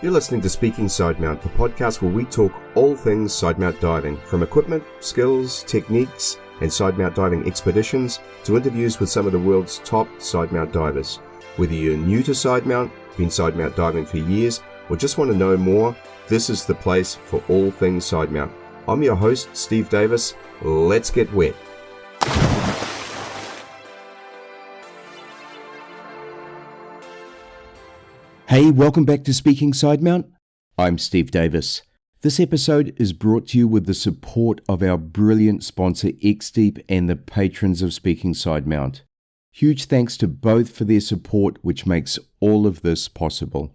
You're listening to Speaking Side Mount, the podcast where we talk all things side mount diving, from equipment, skills, techniques, and side mount diving expeditions to interviews with some of the world's top side mount divers. Whether you're new to side mount, been side mount diving for years, or just want to know more, this is the place for all things side mount. I'm your host, Steve Davis. Let's get wet. Hey, welcome back to Speaking Side Mount. I'm Steve Davis. This episode is brought to you with the support of our brilliant sponsor X-Deep and the patrons of Speaking Side Mount. Huge thanks to both for their support, which makes all of this possible.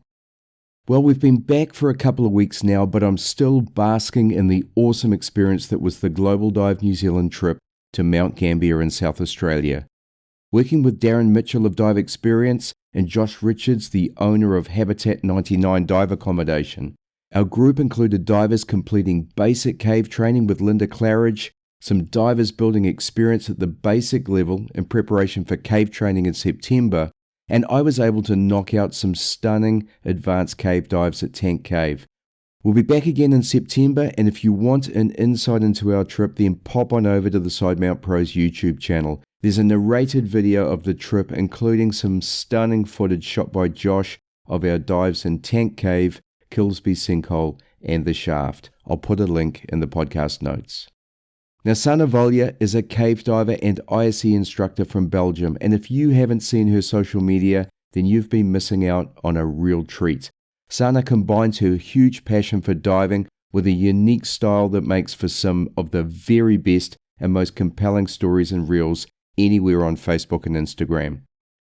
Well, we've been back for a couple of weeks now, but I'm still basking in the awesome experience that was the Global Dive New Zealand trip to Mount Gambier in South Australia. Working with Darren Mitchell of Dive Experience and Josh Richards, the owner of Habitat 99 Dive Accommodation, our group included divers completing basic cave training with Linda Claridge, some divers building experience at the basic level in preparation for cave training in September, and I was able to knock out some stunning advanced cave dives at Tank Cave. We'll be back again in September, and if you want an insight into our trip, then pop on over to the Side Mount Pros YouTube channel. There's a narrated video of the trip, including some stunning footage shot by Josh of our dives in Tank Cave, Kilsby Sinkhole, and The Shaft. I'll put a link in the podcast notes. Now, Sanne Volja is a cave diver and ISE instructor from Belgium, and if you haven't seen her social media, then you've been missing out on a real treat. Sanne combines her huge passion for diving with a unique style that makes for some of the very best and most compelling stories and reels anywhere on Facebook and Instagram.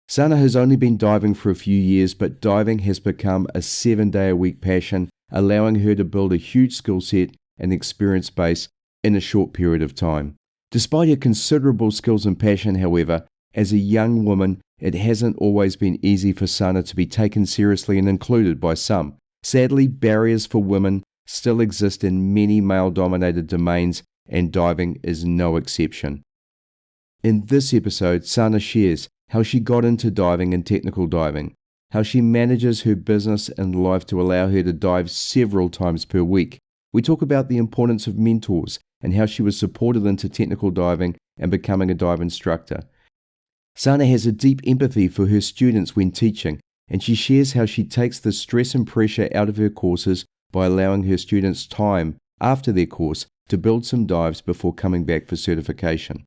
Sanne has only been diving for a few years, but diving has become a 7-day-a-week passion, allowing her to build a huge skill set and experience base in a short period of time. Despite her considerable skills and passion, however, as a young woman, it hasn't always been easy for Sanne to be taken seriously and included by some. Sadly, barriers for women still exist in many male-dominated domains, and diving is no exception. In this episode, Sanne shares how she got into diving and technical diving, how she manages her business and life to allow her to dive several times per week. We talk about the importance of mentors and how she was supported into technical diving and becoming a dive instructor. Sanne has a deep empathy for her students when teaching, and she shares how she takes the stress and pressure out of her courses by allowing her students time after their course to build some dives before coming back for certification.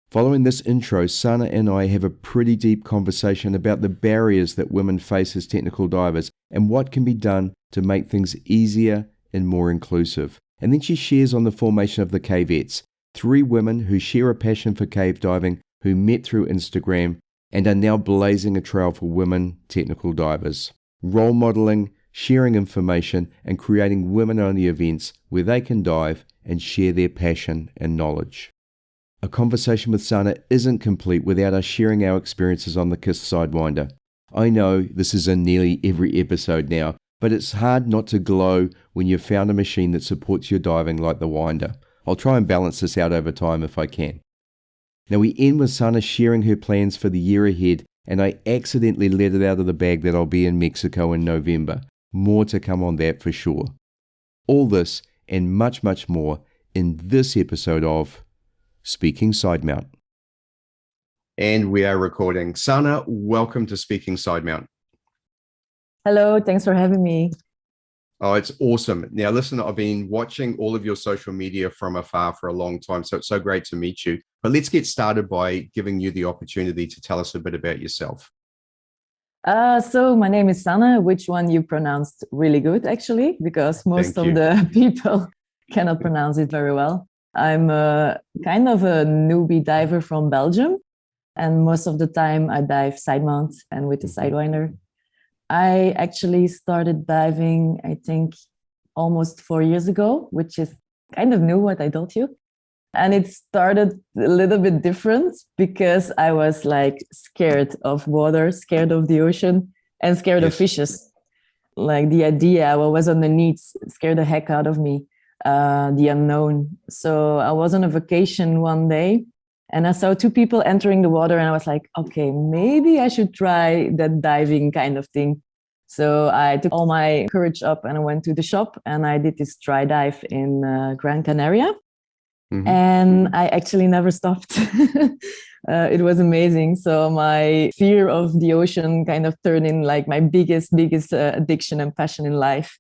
Following this intro, Sanne and I have a pretty deep conversation about the barriers that women face as technical divers and what can be done to make things easier and more inclusive. And then she shares on the formation of the Cavettes, 3 women who share a passion for cave diving, who met through Instagram and are now blazing a trail for women technical divers, role modeling, sharing information, and creating women-only events where they can dive and share their passion and knowledge. A conversation with Sanne isn't complete without us sharing our experiences on the KISS Sidewinder. I know this is in nearly every episode now, but it's hard not to glow when you've found a machine that supports your diving like the Winder. I'll try and balance this out over time if I can. Now we end with Sanne sharing her plans for the year ahead, and I accidentally let it out of the bag that I'll be in Mexico in November. More to come on that for sure. All this and much, much more in this episode of Speaking Side Mount. And we are recording. Sanne, welcome to Speaking Side Mount. Hello, thanks for having me. Oh, it's awesome. Now, listen, I've been watching all of your social media from afar for a long time, so it's so great to meet you. But let's get started by giving you the opportunity to tell us a bit about yourself. So my name is Sanne, which one you pronounced really good, actually, because most of the people cannot pronounce it very well. I'm kind of a newbie diver from Belgium, and most of the time I dive side mount and with the Sidewinder. I actually started diving, I think, almost 4 years ago, which is kind of new what I told you. And it started a little bit different because I was like scared of water, scared of the ocean, and scared of fishes. Like the idea, what was underneath, scared the heck out of me. The unknown. So I was on a vacation one day and I saw 2 people entering the water and I was like, okay, maybe I should try that diving kind of thing. So I took all my courage up and I went to the shop and I did this dry dive in Gran Canaria. Mm-hmm. And I actually never stopped. It was amazing. So my fear of the ocean kind of turned in like my biggest addiction and passion in life.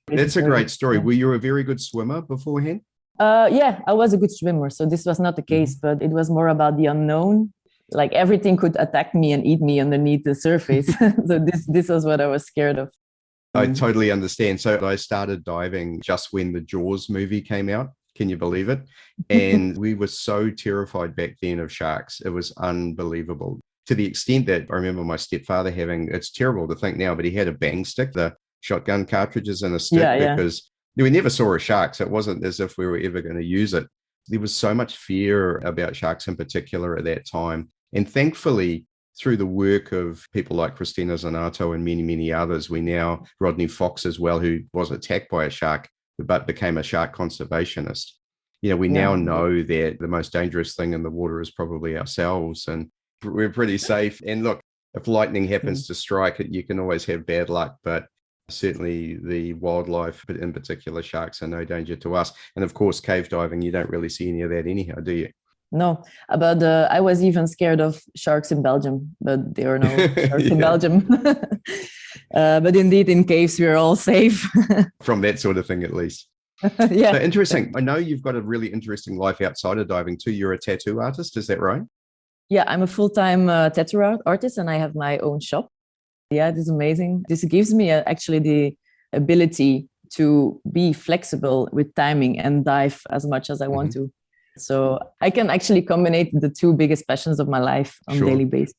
That's a great story. Were you a very good swimmer beforehand? Yeah, I was a good swimmer. So this was not the case, but it was more about the unknown. Like everything could attack me and eat me underneath the surface. So this was what I was scared of. I totally understand. So I started diving just when the Jaws movie came out. Can you believe it? And we were so terrified back then of sharks. It was unbelievable. To the extent that I remember my stepfather having, it's terrible to think now, but he had a bang stick, the shotgun cartridges in a stick, because we never saw a shark. So it wasn't as if we were ever going to use it. There was so much fear about sharks in particular at that time. And thankfully, through the work of people like Christina Zanato and many, many others, we now, Rodney Fox as well, who was attacked by a shark, but became a shark conservationist. We now know that the most dangerous thing in the water is probably ourselves, and we're pretty safe. And look, if lightning happens to strike it, you can always have bad luck, but certainly the wildlife, but in particular sharks, are no danger to us. And of course, cave diving, you don't really see any of that anyhow, do you? No, but I was even scared of sharks in Belgium, but there are no sharks in Belgium. But indeed, in caves, we're all safe. From that sort of thing, at least. Yeah. So interesting. I know you've got a really interesting life outside of diving too. You're a tattoo artist, is that right? Yeah, I'm a full-time tattoo artist and I have my own shop. Yeah, it is amazing. This gives me actually the ability to be flexible with timing and dive as much as I want to. So I can actually combine the two biggest passions of my life on a daily basis.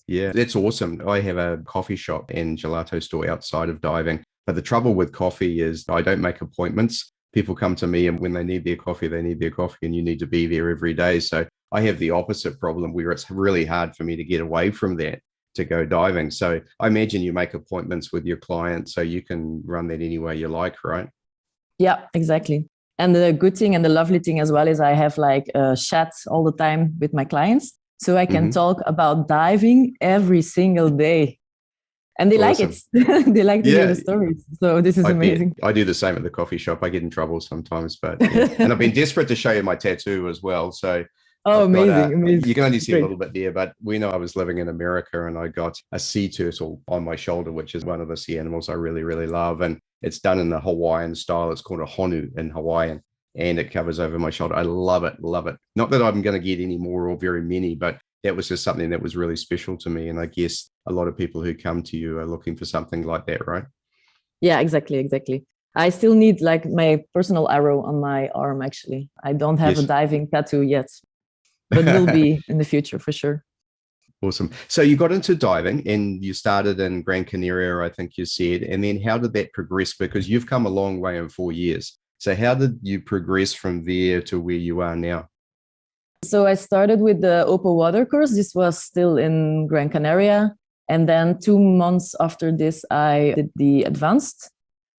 Yeah, that's awesome. I have a coffee shop and gelato store outside of diving. But the trouble with coffee is I don't make appointments. People come to me and when they need their coffee, they need their coffee and you need to be there every day. So I have the opposite problem where it's really hard for me to get away from that to go diving. So I imagine you make appointments with your clients so you can run that any way you like, right? Yeah, exactly. And the good thing and the lovely thing as well is I have like chats all the time with my clients. So I can talk about diving every single day. And they like it. They like to hear the stories. So this is amazing. I do the same at the coffee shop. I get in trouble sometimes, but and I've been desperate to show you my tattoo as well. So amazing. You can only see a little bit there, but when I was living in America and I got a sea turtle on my shoulder, which is one of the sea animals I really, really love. And it's done in the Hawaiian style. It's called a honu in Hawaiian. And it covers over my shoulder. I love it. Not that I'm going to get any more or very many, but that was just something that was really special to me. And I guess a lot of people who come to you are looking for something like that, right? Yeah, exactly. I still need like my personal arrow on my arm, actually. I don't have a diving tattoo yet, but will be in the future for sure. Awesome. So you got into diving and you started in Gran Canaria, I think you said. And then how did that progress? Because you've come a long way in 4 years. So how did you progress from there to where you are now? So I started with the open water course. This was still in Gran Canaria. And then 2 months after this, I did the advanced.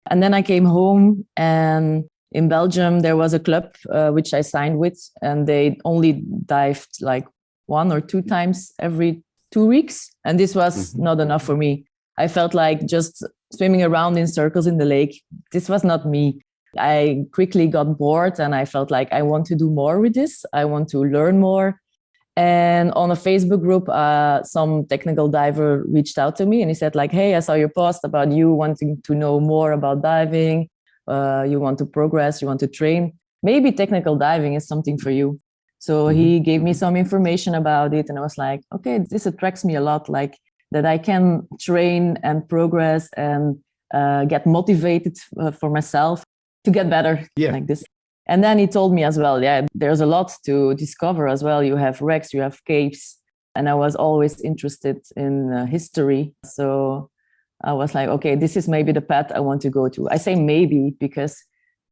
And then I came home and in Belgium, there was a club which I signed with, and they only dived like 1 or 2 times every 2 weeks. And this was not enough for me. I felt like just swimming around in circles in the lake. This was not me. I quickly got bored and I felt like I want to do more with this. I want to learn more. And on a Facebook group, some technical diver reached out to me and he said like, hey, I saw your post about you wanting to know more about diving. You want to progress, you want to train. Maybe technical diving is something for you. So he gave me some information about it. And I was like, okay, this attracts me a lot, like that I can train and progress and get motivated for myself to get better like this. And then he told me as well, there's a lot to discover as well. You have wrecks, you have caves. And I was always interested in history. So I was like, okay, this is maybe the path I want to go to. I say maybe because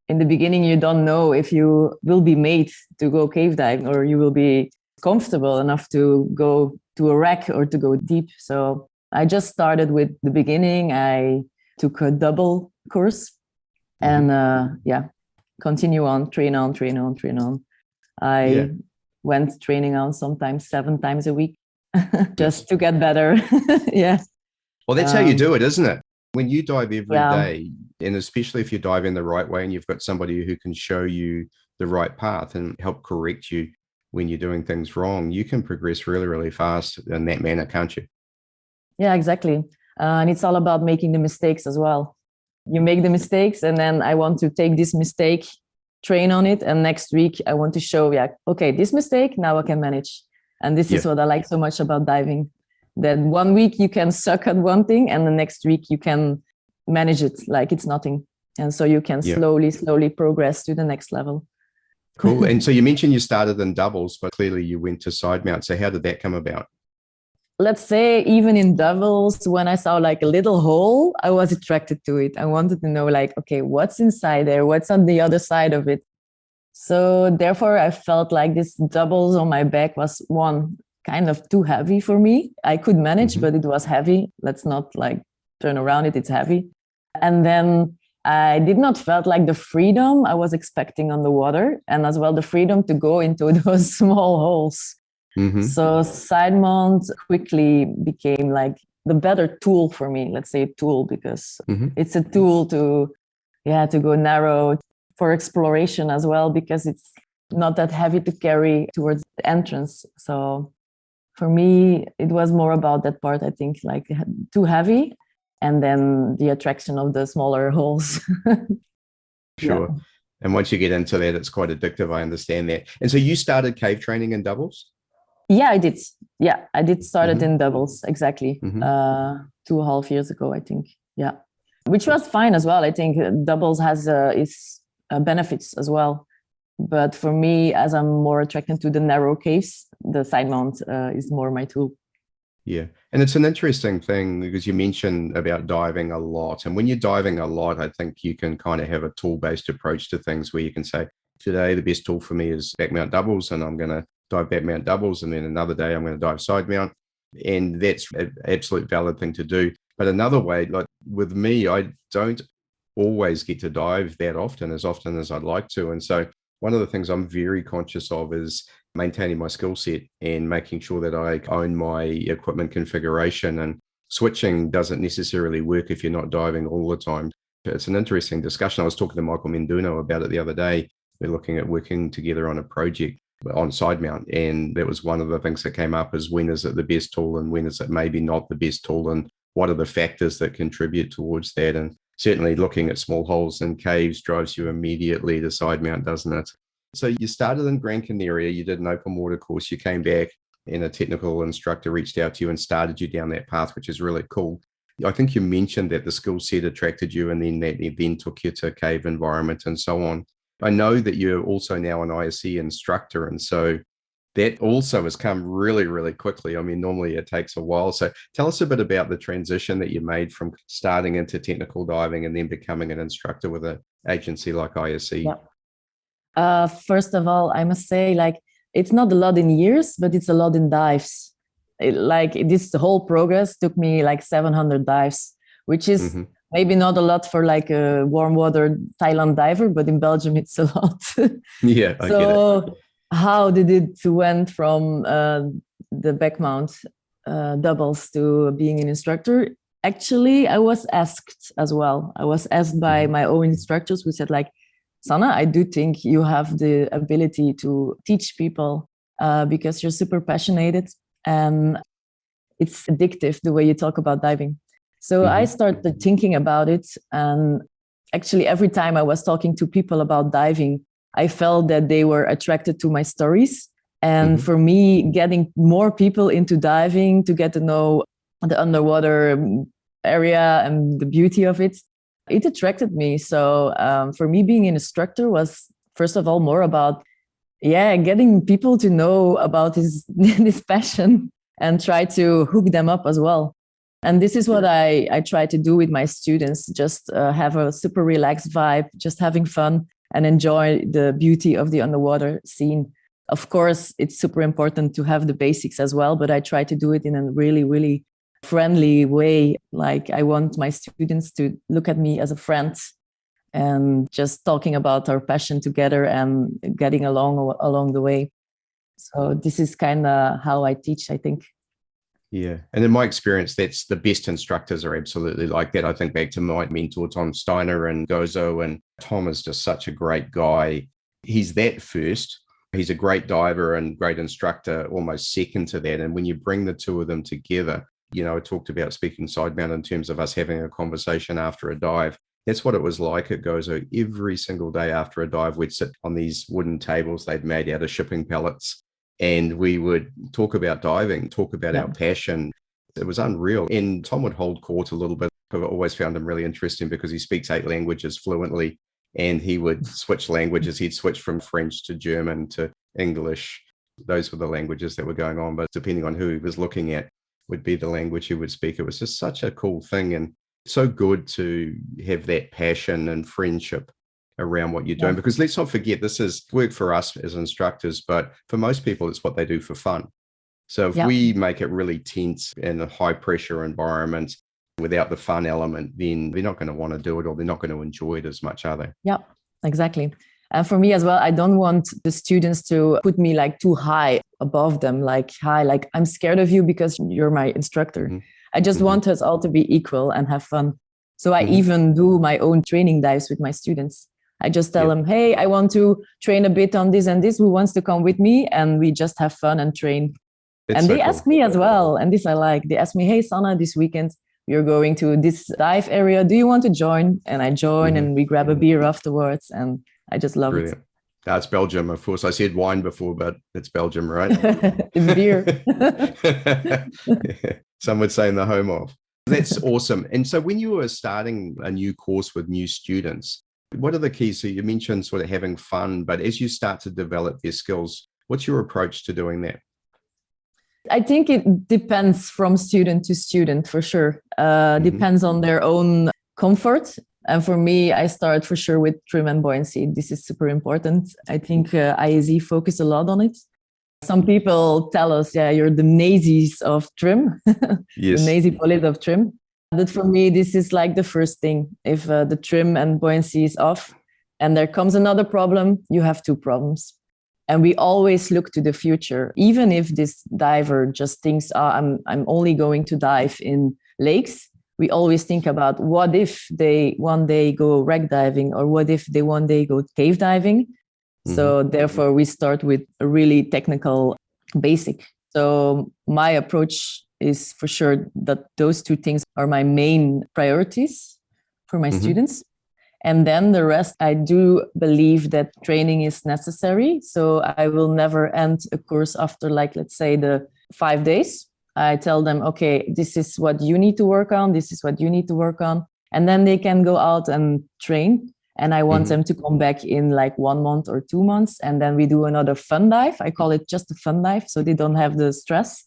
in the beginning, you don't know if you will be made to go cave diving or you will be comfortable enough to go to a wreck or to go deep. So I just started with the beginning. I took a double course and continue on, train on. I went training on sometimes 7 times a week just to get better. Well, that's how you do it, isn't it? When you dive every day, and especially if you dive in the right way and you've got somebody who can show you the right path and help correct you when you're doing things wrong, you can progress really, really fast in that manner, can't you? Yeah, exactly. And it's all about making the mistakes as well. You make the mistakes, and then I want to take this mistake, train on it, and next week I want to show, okay, this mistake, now I can manage. And this is what I like so much about diving, that 1 week you can suck at one thing, and the next week you can manage it like it's nothing. And so you can slowly progress to the next level. Cool. And so you mentioned you started in doubles, but clearly you went to side mount. So how did that come about? Let's say even in doubles, when I saw like a little hole, I was attracted to it. I wanted to know like, okay, what's inside there? What's on the other side of it? So therefore, I felt like this doubles on my back was one kind of too heavy for me. I could manage, but it was heavy. Let's not like turn around it. It's heavy. And then I did not felt like the freedom I was expecting on the water, and as well the freedom to go into those small holes. So side mount quickly became like the better tool for me. Let's say tool, because it's a tool to go narrow for exploration as well, because it's not that heavy to carry towards the entrance. So for me, it was more about that part, I think, like too heavy, and then the attraction of the smaller holes. Sure. Yeah. And once you get into that, it's quite addictive. I understand that. And so you started cave training in doubles? Yeah, I did. Yeah, I did start it in doubles, exactly. 2.5 years ago, I think. Yeah, which was fine as well. I think doubles has its benefits as well. But for me, as I'm more attracted to the narrow caves, the side mount is more my tool. Yeah. And it's an interesting thing because you mentioned about diving a lot. And when you're diving a lot, I think you can kind of have a tool-based approach to things where you can say, today, the best tool for me is back mount doubles, and I'm going to dive back mount doubles. And then another day, I'm going to dive side mount. And that's an absolute valid thing to do. But another way, like with me, I don't always get to dive that often as I'd like to. And so one of the things I'm very conscious of is maintaining my skill set and making sure that I own my equipment configuration, and switching doesn't necessarily work if you're not diving all the time. It's an interesting discussion. I was talking to Michael Menduno about it the other day. We're looking at working together on a project on side mount, and that was one of the things that came up is when is it the best tool and when is it maybe not the best tool, and what are the factors that contribute towards that. And certainly looking at small holes and caves drives you immediately to side mount, doesn't it? So you started in Gran Canaria, you did an open water course, you came back and a technical instructor reached out to you and started you down that path, which is really cool. I think you mentioned that the skill set attracted you, and then that then took you to cave environment and so on. I know that you're also now an ISE instructor, and so that also has come really, really quickly. I mean, normally it takes a while. So tell us a bit about the transition that you made from starting into technical diving and then becoming an instructor with an agency like ISE. Yeah. First of all, I must say, like, it's not a lot in years, but it's a lot in dives. The whole progress took me like 700 dives, which is maybe not a lot for like a warm water Thailand diver, but in Belgium it's a lot. Yeah, I get it. How did it went from the back mount doubles to being an instructor? Actually, I was asked as well. I was asked by my own instructors who said like, Sanne, I do think you have the ability to teach people because you're super passionate and it's addictive the way you talk about diving. So I started thinking about it, and actually every time I was talking to people about diving, I felt that they were attracted to my stories. And for me, getting more people into diving to get to know the underwater area and the beauty of it, it attracted me. So for me, being an instructor was, first of all, more about, getting people to know about this passion and try to hook them up as well. And this is what I try to do with my students, just have a super relaxed vibe, just having fun and enjoy the beauty of the underwater scene. Of course, it's super important to have the basics as well, but I try to do it in a really, really friendly way. Like I want my students to look at me as a friend and just talking about our passion together and getting along the way. So this is kind of how I teach, I think. Yeah. And in my experience, that's the best instructors are absolutely like that. I think back to my mentor, Tom Steiner and Gozo, and Tom is just such a great guy. He's that first. He's a great diver and great instructor, almost second to that. And when you bring the two of them together, I talked about speaking side mount in terms of us having a conversation after a dive. That's what it was like at Gozo. Every single day after a dive, we'd sit on these wooden tables they'd made out of shipping pallets, and we would talk about diving, talk about our passion. It was unreal. And Tom would hold court a little bit. I've always found him really interesting because he speaks 8 languages fluently, and he would switch languages. He'd switch from French to German to English. Those were the languages that were going on, but depending on who he was looking at would be the language he would speak. It was just such a cool thing, and so good to have that passion and friendship around what you're doing, because let's not forget, this is work for us as instructors, but for most people, it's what they do for fun. So if we make it really tense in a high pressure environment without the fun element, then they're not going to want to do it, or they're not going to enjoy it as much, are they? Yeah, exactly. And for me as well, I don't want the students to put me like too high above them, like high, like I'm scared of you because you're my instructor. Mm-hmm. I just want us all to be equal and have fun. So I even do my own training dives with my students. I just tell them, hey, I want to train a bit on this and this. Who wants to come with me? And we just have fun and train. And they ask me as well. And this I like. They ask me, hey, Sanne, this weekend, you're going to this dive area. Do you want to join? And I join and we grab a beer afterwards. And I just love it. That's Belgium, of course. I said wine before, but it's Belgium, right? It's beer. Some would say in the home of. That's awesome. And so when you were starting a new course with new students, what are the keys? So you mentioned sort of having fun, but as you start to develop their skills, what's your approach to doing that? I think it depends from student to student for sure. Depends on their own comfort. And for me, I start for sure with trim and buoyancy. This is super important. I think IAZ focus a lot on it. Some people tell us, you're the Nazis of trim, yes. The Nazi police of trim. But for me, this is like the first thing. If the trim and buoyancy is off and there comes another problem, you have 2 problems. And we always look to the future. Even if this diver just thinks, I'm only going to dive in lakes, we always think about what if they one day go wreck diving, or what if they one day go cave diving. So therefore, we start with a really technical basic. So my approach is for sure that those 2 things are my main priorities for my students. And then the rest, I do believe that training is necessary. So I will never end a course after, like, let's say the 5 days. I tell them, okay, this is what you need to work on. This is what you need to work on. And then they can go out and train. And I want them to come back in like 1 month or 2 months. And then we do another fun dive. I call it just a fun dive, so they don't have the stress.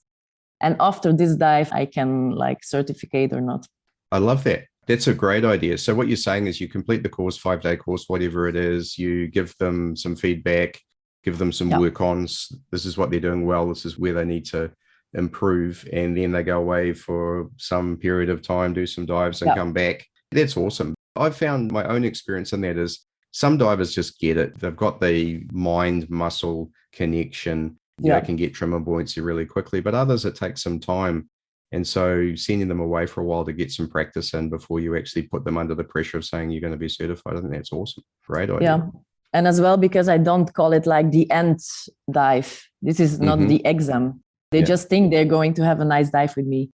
And after this dive, I can like certificate or not. I love that. That's a great idea. So what you're saying is you complete the course, 5-day course, whatever it is, you give them some feedback, give them some work-ons. This is what they're doing well. This is where they need to improve. And then they go away for some period of time, do some dives and come back. That's awesome. I've found my own experience in that is some divers just get it. They've got the mind-muscle connection. They can get trim and buoyancy really quickly, but others, it takes some time. And so sending them away for a while to get some practice in before you actually put them under the pressure of saying you're going to be certified. I think that's awesome. Great idea. Yeah. And as well, because I don't call it like the end dive. This is not the exam. They just think they're going to have a nice dive with me.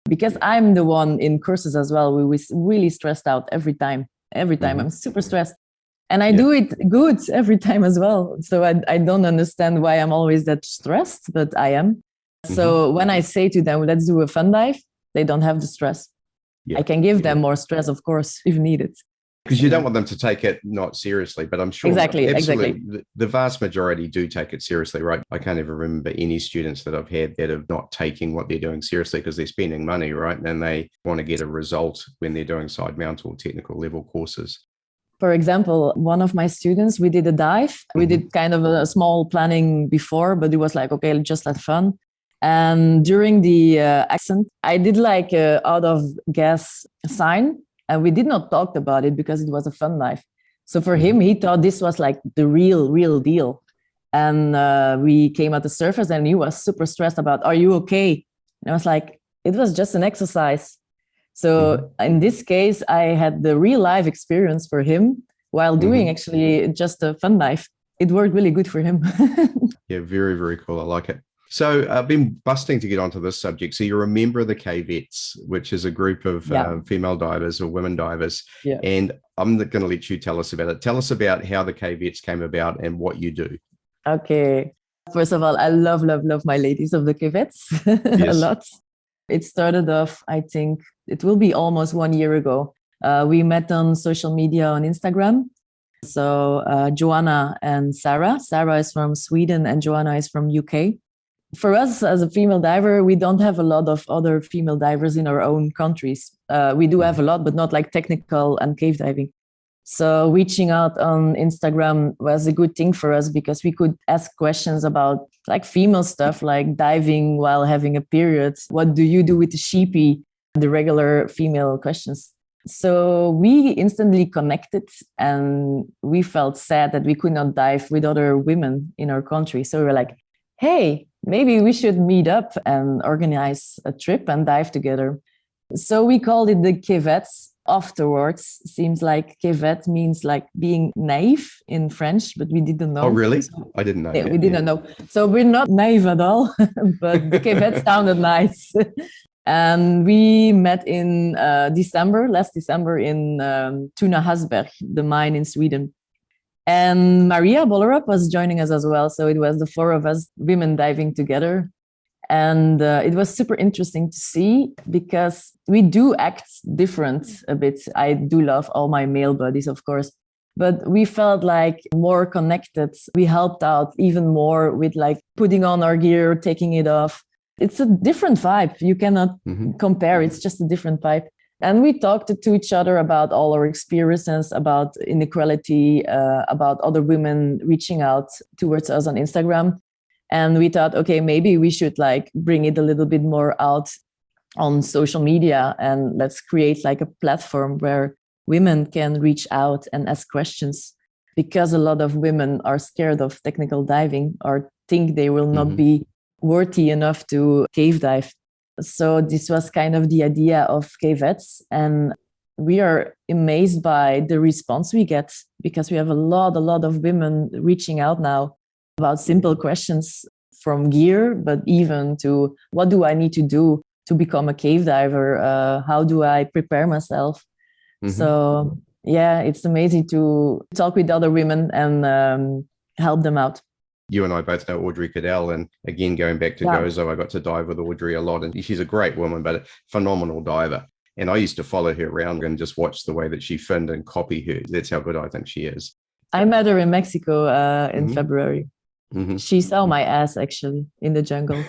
Because I'm the one in courses as well, we was really stressed out every time. I'm super stressed. And I do it good every time as well. So I don't understand why I'm always that stressed, but I am. So when I say to them, let's do a fun dive, they don't have the stress. I can give them more stress, of course, if needed. Because you don't want them to take it not seriously, but I'm sure exactly. The vast majority do take it seriously, right? I can't ever remember any students that I've had that are not taking what they're doing seriously because they're spending money, right? And they want to get a result when they're doing side mount or technical level courses. For example, one of my students, we did a dive. We did kind of a small planning before, but it was like, okay, just have fun. And during the accent, I did like a out of gas sign. And we did not talk about it because it was a fun dive. So for him, he thought this was like the real deal. And we came at the surface and he was super stressed about, are you okay? And I was like, it was just an exercise. So in this case, I had the real life experience for him while doing actually just a fun dive. It worked really good for him. Yeah, very, very cool. I like it. So I've been busting to get onto this subject. So you're a member of the K-Vets, which is a group of female divers or women divers. Yeah. And I'm going to let you tell us about it. Tell us about how the K-Vets came about and what you do. Okay. First of all, I love my ladies of the K-Vets a lot. It started off, I think, it will be almost 1 year ago. We met on social media on Instagram. So Joanna and Sarah. Sarah is from Sweden and Joanna is from UK. For us as a female diver, we don't have a lot of other female divers in our own countries. We do have a lot, but not like technical and cave diving. So reaching out on Instagram was a good thing for us because we could ask questions about like female stuff, like diving while having a period. What do you do with the sheepy? The regular female questions. So we instantly connected and we felt sad that we could not dive with other women in our country. So we were like, hey, maybe we should meet up and organize a trip and dive together. So we called it the K-Vets. Afterwards, seems like K-Vet means like being naive in French, but we didn't know. Oh, really? I didn't know. Yeah, we didn't know. So we're not naive at all, but the K-Vet sounded nice. And we met in last December in Tuna Hasberg, the mine in Sweden. And Maria Bollerup was joining us as well. So it was the four of us women diving together. And it was super interesting to see because we do act different a bit. I do love all my male buddies, of course, but we felt like more connected. We helped out even more with like putting on our gear, taking it off. It's a different vibe. You cannot compare. It's just a different vibe. And we talked to each other about all our experiences, about inequality, about other women reaching out towards us on Instagram. And we thought, okay, maybe we should like bring it a little bit more out on social media and let's create like a platform where women can reach out and ask questions because a lot of women are scared of technical diving or think they will not be worthy enough to cave dive. So this was kind of the idea of K-Vets. And we are amazed by the response we get because we have a lot of women reaching out now about simple questions from gear, but even to what do I need to do to become a cave diver? How do I prepare myself? So yeah, it's amazing to talk with other women and help them out. You and I both know Audrey Cadell, and again, going back to Gozo, I got to dive with Audrey a lot, and she's a great woman, but a phenomenal diver. And I used to follow her around and just watch the way that she finned and copy her. That's how good I think she is. I met her in Mexico in February. She saw my ass actually in the jungle.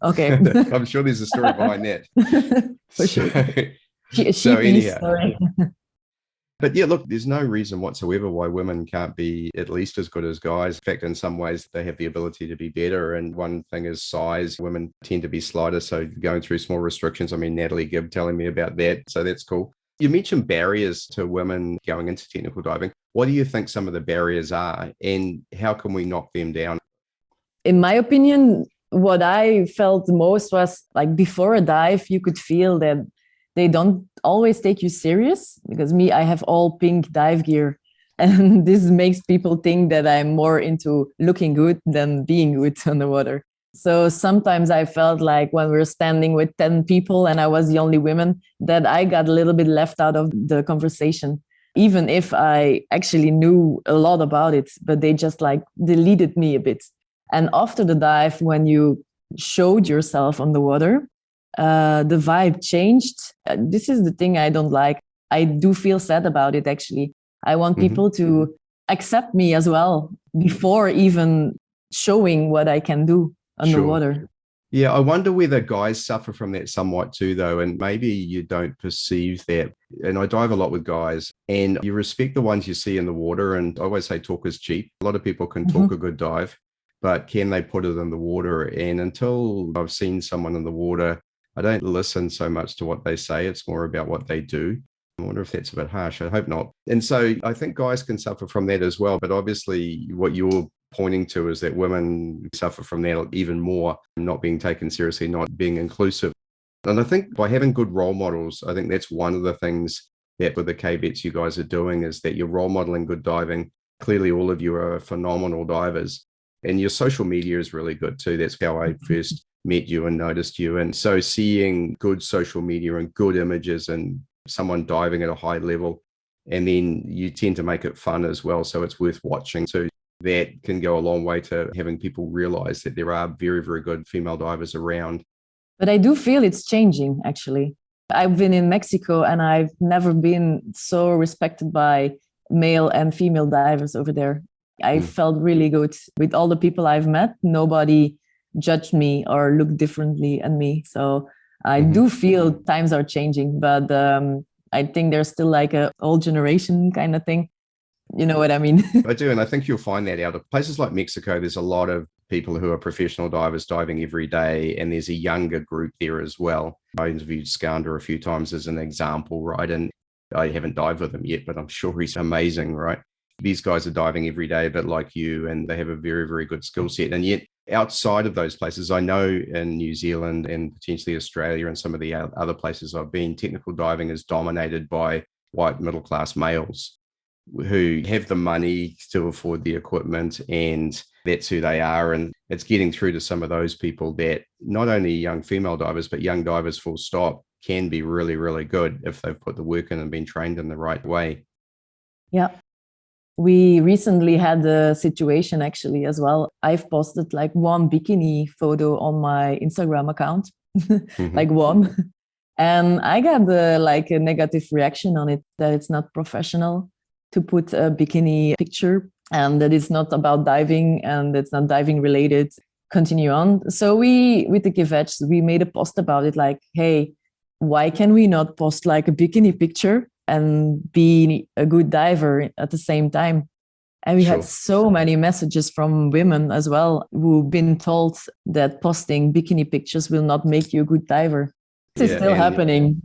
Okay. I'm sure there's a story behind that. For sure. So anyhow. Story. But yeah, look, there's no reason whatsoever why women can't be at least as good as guys. In fact, in some ways, they have the ability to be better. And one thing is size. Women tend to be slighter. So going through small restrictions, I mean, Natalie Gibb telling me about that. So that's cool. You mentioned barriers to women going into technical diving. What do you think some of the barriers are and how can we knock them down? In my opinion, what I felt most was like before a dive, you could feel that they don't always take you serious because I have all pink dive gear. And this makes people think that I'm more into looking good than being good on the water. So sometimes I felt like when we were standing with 10 people and I was the only woman, that I got a little bit left out of the conversation, even if I actually knew a lot about it, but they just like deleted me a bit. And after the dive, when you showed yourself on the water, the vibe changed. This is the thing I don't like. I do feel sad about it, actually. I want people to accept me as well before even showing what I can do on the water. Yeah, I wonder whether guys suffer from that somewhat too, though, and maybe you don't perceive that. And I dive a lot with guys, and you respect the ones you see in the water. And I always say talk is cheap. A lot of people can talk a good dive, but can they put it in the water? And until I've seen someone in the water, I don't listen so much to what they say. It's more about what they do. I wonder if that's a bit harsh. I hope not. And so I think guys can suffer from that as well. But obviously what you're pointing to is that women suffer from that even more, not being taken seriously, not being inclusive. And I think by having good role models, I think that's one of the things that with the KVETs you guys are doing is that you're role modeling good diving. Clearly, all of you are phenomenal divers, and your social media is really good too. That's how I first met you and noticed you. And so seeing good social media and good images and someone diving at a high level, and then you tend to make it fun as well. So it's worth watching too. That can go a long way to having people realize that there are very, very good female divers around. But I do feel it's changing, actually. I've been in Mexico and I've never been so respected by male and female divers over there. I felt really good with all the people I've met. Nobody judged me or looked differently at me. So I do feel times are changing, but I think there's still like a old generation kind of thing. You know what I mean? I do. And I think you'll find that out of places like Mexico. There's a lot of people who are professional divers diving every day. And there's a younger group there as well. I interviewed Skander a few times as an example, right? And I haven't dived with him yet, but I'm sure he's amazing, right? These guys are diving every day, but like you, and they have a very, very good skill set. And yet outside of those places, I know in New Zealand and potentially Australia and some of the other places I've been, technical diving is dominated by white middle-class males who have the money to afford the equipment, and that's who they are. And it's getting through to some of those people that not only young female divers, but young divers full stop can be really, really good if they've put the work in and been trained in the right way. Yeah. We recently had a situation actually as well. I've posted like one bikini photo on my Instagram account, like one. And I got like a negative reaction on it, that it's not professional to put a bikini picture and that it's not about diving and it's not diving related. Continue on. So with the KVETs, we made a post about it like, hey, why can we not post like a bikini picture and be a good diver at the same time? And we had so many messages from women as well who've been told that posting bikini pictures will not make you a good diver. This is still happening.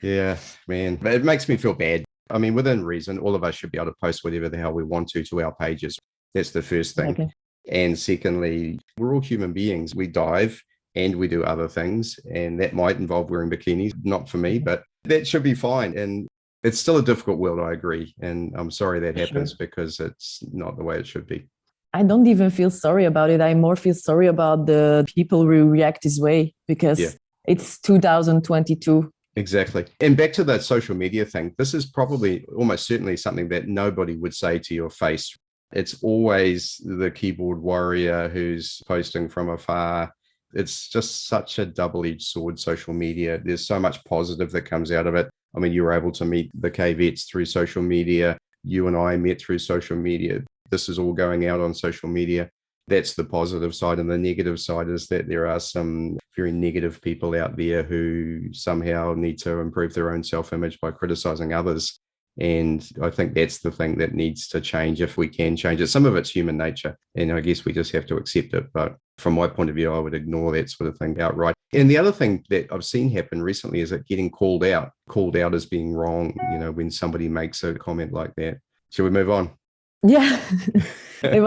Yeah, man. But it makes me feel bad. I mean, within reason, all of us should be able to post whatever the hell we want to our pages. That's the first thing. Okay. And secondly, we're all human beings. We dive and we do other things. And that might involve wearing bikinis. Not for me, but that should be fine. And it's still a difficult world, I agree. And I'm sorry that happens because it's not the way it should be. I don't even feel sorry about it. I more feel sorry about the people who react this way because it's 2022. Exactly. And back to that social media thing, this is probably almost certainly something that nobody would say to your face. It's always the keyboard warrior who's posting from afar. It's just such a double-edged sword, social media. There's so much positive that comes out of it. I mean, you were able to meet the KVETs through social media. You and I met through social media. This is all going out on social media. That's the positive side. And the negative side is that there are some very negative people out there who somehow need to improve their own self-image by criticizing others. And I think that's the thing that needs to change if we can change it. Some of it's human nature, and I guess we just have to accept it. But from my point of view, I would ignore that sort of thing outright. And the other thing that I've seen happen recently is it getting called out as being wrong, you know, when somebody makes a comment like that. Shall we move on? Yeah. I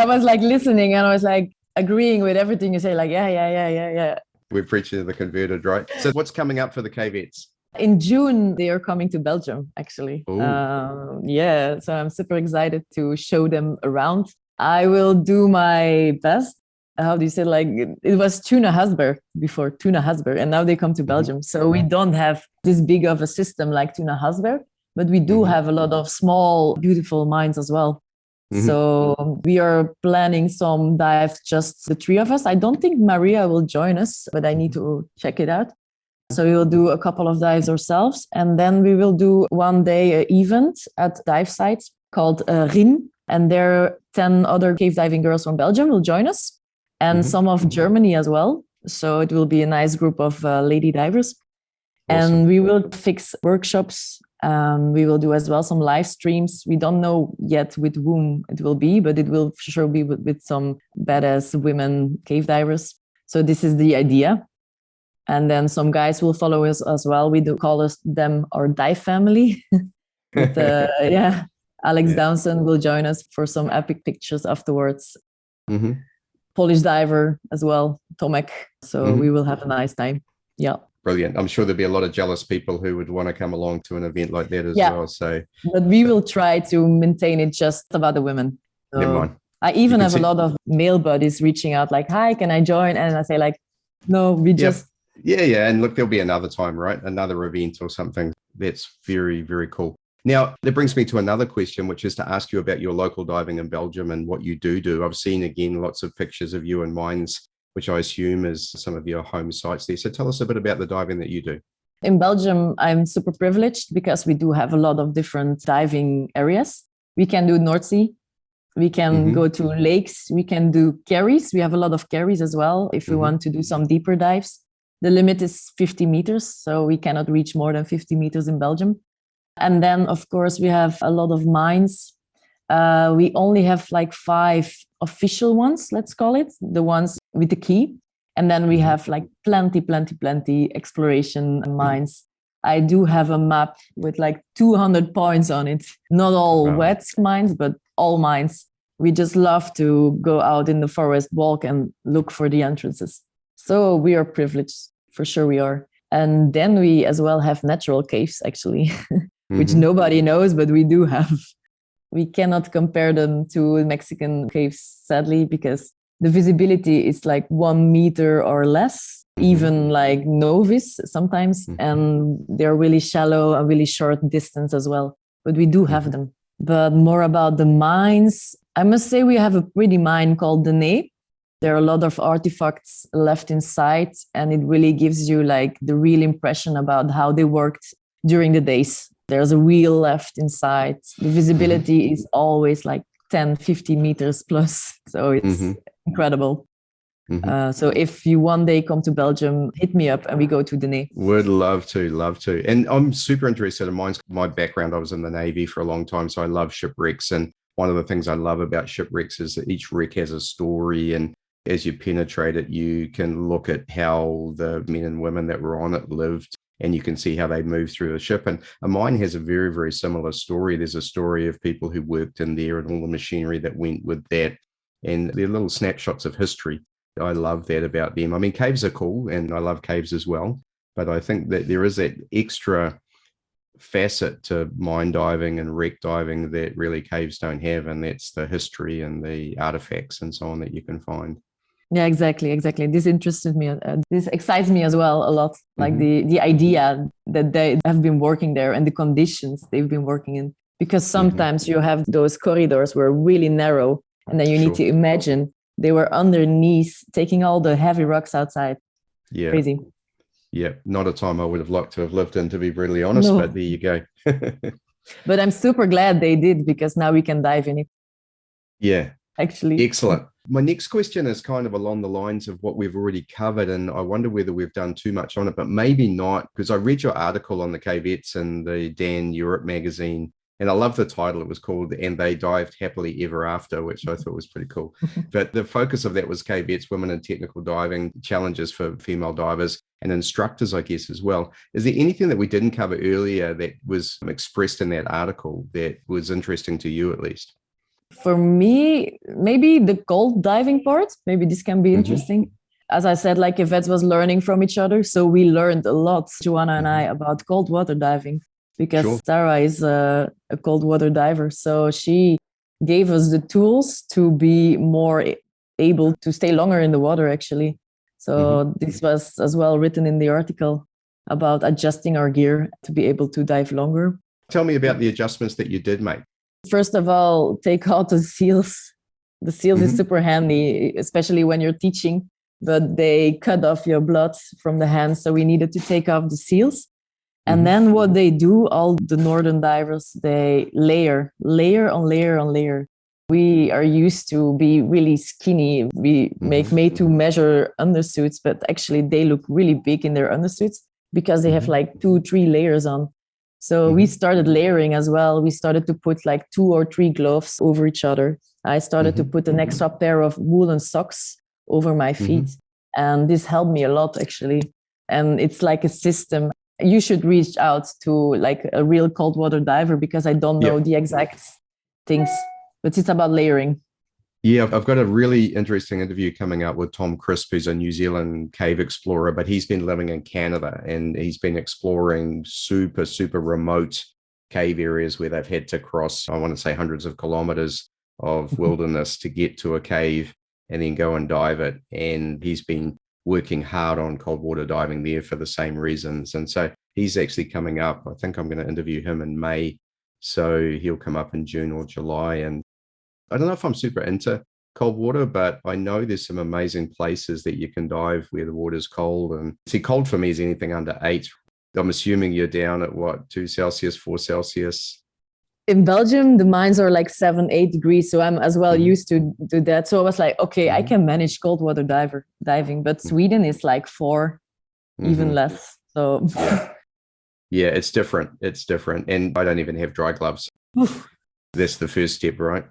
was like listening and I was like agreeing with everything you say, like, yeah. We're preaching to the converted, right? So what's coming up for the KVETs? In June, they are coming to Belgium, actually. So I'm super excited to show them around. I will do my best. How do you say, like, it was Tuna Hasberg before, Tuna Hasberg, and now they come to Belgium. So we don't have this big of a system like Tuna Hasberg, but we do have a lot of small, beautiful mines as well. So we are planning some dives, just the three of us. I don't think Maria will join us, but I need to check it out. So we will do a couple of dives ourselves. And then we will do one day event at dive sites called RIN. And there are 10 other cave diving girls from Belgium will join us. And some of Germany as well. So it will be a nice group of lady divers. Awesome. And we will fix workshops. We will do as well some live streams. We don't know yet with whom it will be, but it will for sure be with some badass women cave divers. So this is the idea. And then some guys will follow us as well. We do call them our dive family. Alex Downson will join us for some epic pictures afterwards. Mm-hmm. Polish diver as well, Tomek. So we will have a nice time. Yeah. Brilliant. I'm sure there'll be a lot of jealous people who would want to come along to an event like that as well. So, but we will try to maintain it just about the women. So never mind. I even have a lot of male buddies reaching out like, hi, can I join? And I say like, no, we just... Yeah. And look, there'll be another time, right? Another event or something. That's very, very cool. Now, that brings me to another question, which is to ask you about your local diving in Belgium and what you do. I've seen, again, lots of pictures of you and mines, which I assume is some of your home sites there. So tell us a bit about the diving that you do. In Belgium, I'm super privileged because we do have a lot of different diving areas. We can do North Sea. We can go to lakes. We can do carries. We have a lot of carries as well if we want to do some deeper dives. The limit is 50 meters, so we cannot reach more than 50 meters in Belgium. And then, of course, we have a lot of mines. We only have like 5 official ones, let's call it, the ones with the key. And then we have like plenty exploration mines. I do have a map with like 200 points on it. Not all wet mines, but all mines. We just love to go out in the forest, walk and look for the entrances. So we are privileged, for sure we are. And then we as well have natural caves, actually, which nobody knows, but we do have. We cannot compare them to Mexican caves, sadly, because the visibility is like 1 meter or less, even like novice sometimes. And they're really shallow and really short distance as well. But we do have them. But more about the mines, I must say we have a pretty mine called the Ne. There are a lot of artifacts left inside, and it really gives you like the real impression about how they worked during the days. There's a wheel left inside. The visibility is always like 10, 50 meters plus. So it's incredible. So if you one day come to Belgium, hit me up and we go to the Ne. Would love to. And I'm super interested in mines. My background, I was in the Navy for a long time, so I love shipwrecks. And one of the things I love about shipwrecks is that each wreck has a story, and as you penetrate it, you can look at how the men and women that were on it lived, and you can see how they moved through the ship. And a mine has a very, very similar story. There's a story of people who worked in there and all the machinery that went with that. And they're little snapshots of history. I love that about them. I mean, caves are cool, and I love caves as well. But I think that there is that extra facet to mine diving and wreck diving that really caves don't have. And that's the history and the artifacts and so on that you can find. Yeah, exactly. This interested me. This excites me as well a lot. Like the idea that they have been working there and the conditions they've been working in. Because sometimes you have those corridors were really narrow, and then you need to imagine they were underneath taking all the heavy rocks outside. Yeah. Crazy. Yeah. Not a time I would have liked to have lived in, to be brutally honest, but there you go. But I'm super glad they did, because now we can dive in it. Yeah. Actually. Excellent. My next question is kind of along the lines of what we've already covered, and I wonder whether we've done too much on it, but maybe not, because I read your article on the cavettes in the Dan Europe magazine, and I love the title. It was called "And They Dived Happily Ever After," which I thought was pretty cool. But the focus of that was cavettes, women in technical diving, challenges for female divers and instructors, I guess, as well. Is there anything that we didn't cover earlier that was expressed in that article that was interesting to you, at least? For me, maybe the cold diving part, maybe this can be interesting. As I said, like Yvette was learning from each other. So we learned a lot, Joanna and I, about cold water diving, because Sarah is a cold water diver. So she gave us the tools to be more able to stay longer in the water, actually. So this was as well written in the article about adjusting our gear to be able to dive longer. Tell me about the adjustments that you did make. First of all, take out the seals. The seals is super handy, especially when you're teaching, but they cut off your blood from the hands. So we needed to take off the seals. And then what they do, all the northern divers, they layer on layer on layer. We are used to be really skinny. We make made to measure undersuits, but actually they look really big in their undersuits because they have like 2-3 layers on. So we started layering as well. We started to put like 2 or 3 gloves over each other. I started to put an extra pair of woolen socks over my feet. And this helped me a lot, actually. And it's like a system. You should reach out to like a real cold water diver, because I don't know the exact things, but it's about layering. Yeah, I've got a really interesting interview coming up with Tom Crisp, who's a New Zealand cave explorer, but he's been living in Canada and he's been exploring super, super remote cave areas where they've had to cross, I want to say, hundreds of kilometers of wilderness to get to a cave and then go and dive it. And he's been working hard on cold water diving there for the same reasons. And so he's actually coming up. I think I'm going to interview him in May. So he'll come up in June or July. And I don't know if I'm super into cold water, but I know there's some amazing places that you can dive where the water's cold. And see, cold for me is anything under 8. I'm assuming you're down at what, 2 Celsius, 4 Celsius? In Belgium, the mines are like 7, 8 degrees. So I'm as well used to do that. So I was like, okay, I can manage cold water diving, but Sweden is like 4, even less. So yeah, it's different. It's different. And I don't even have dry gloves. That's the first step, right?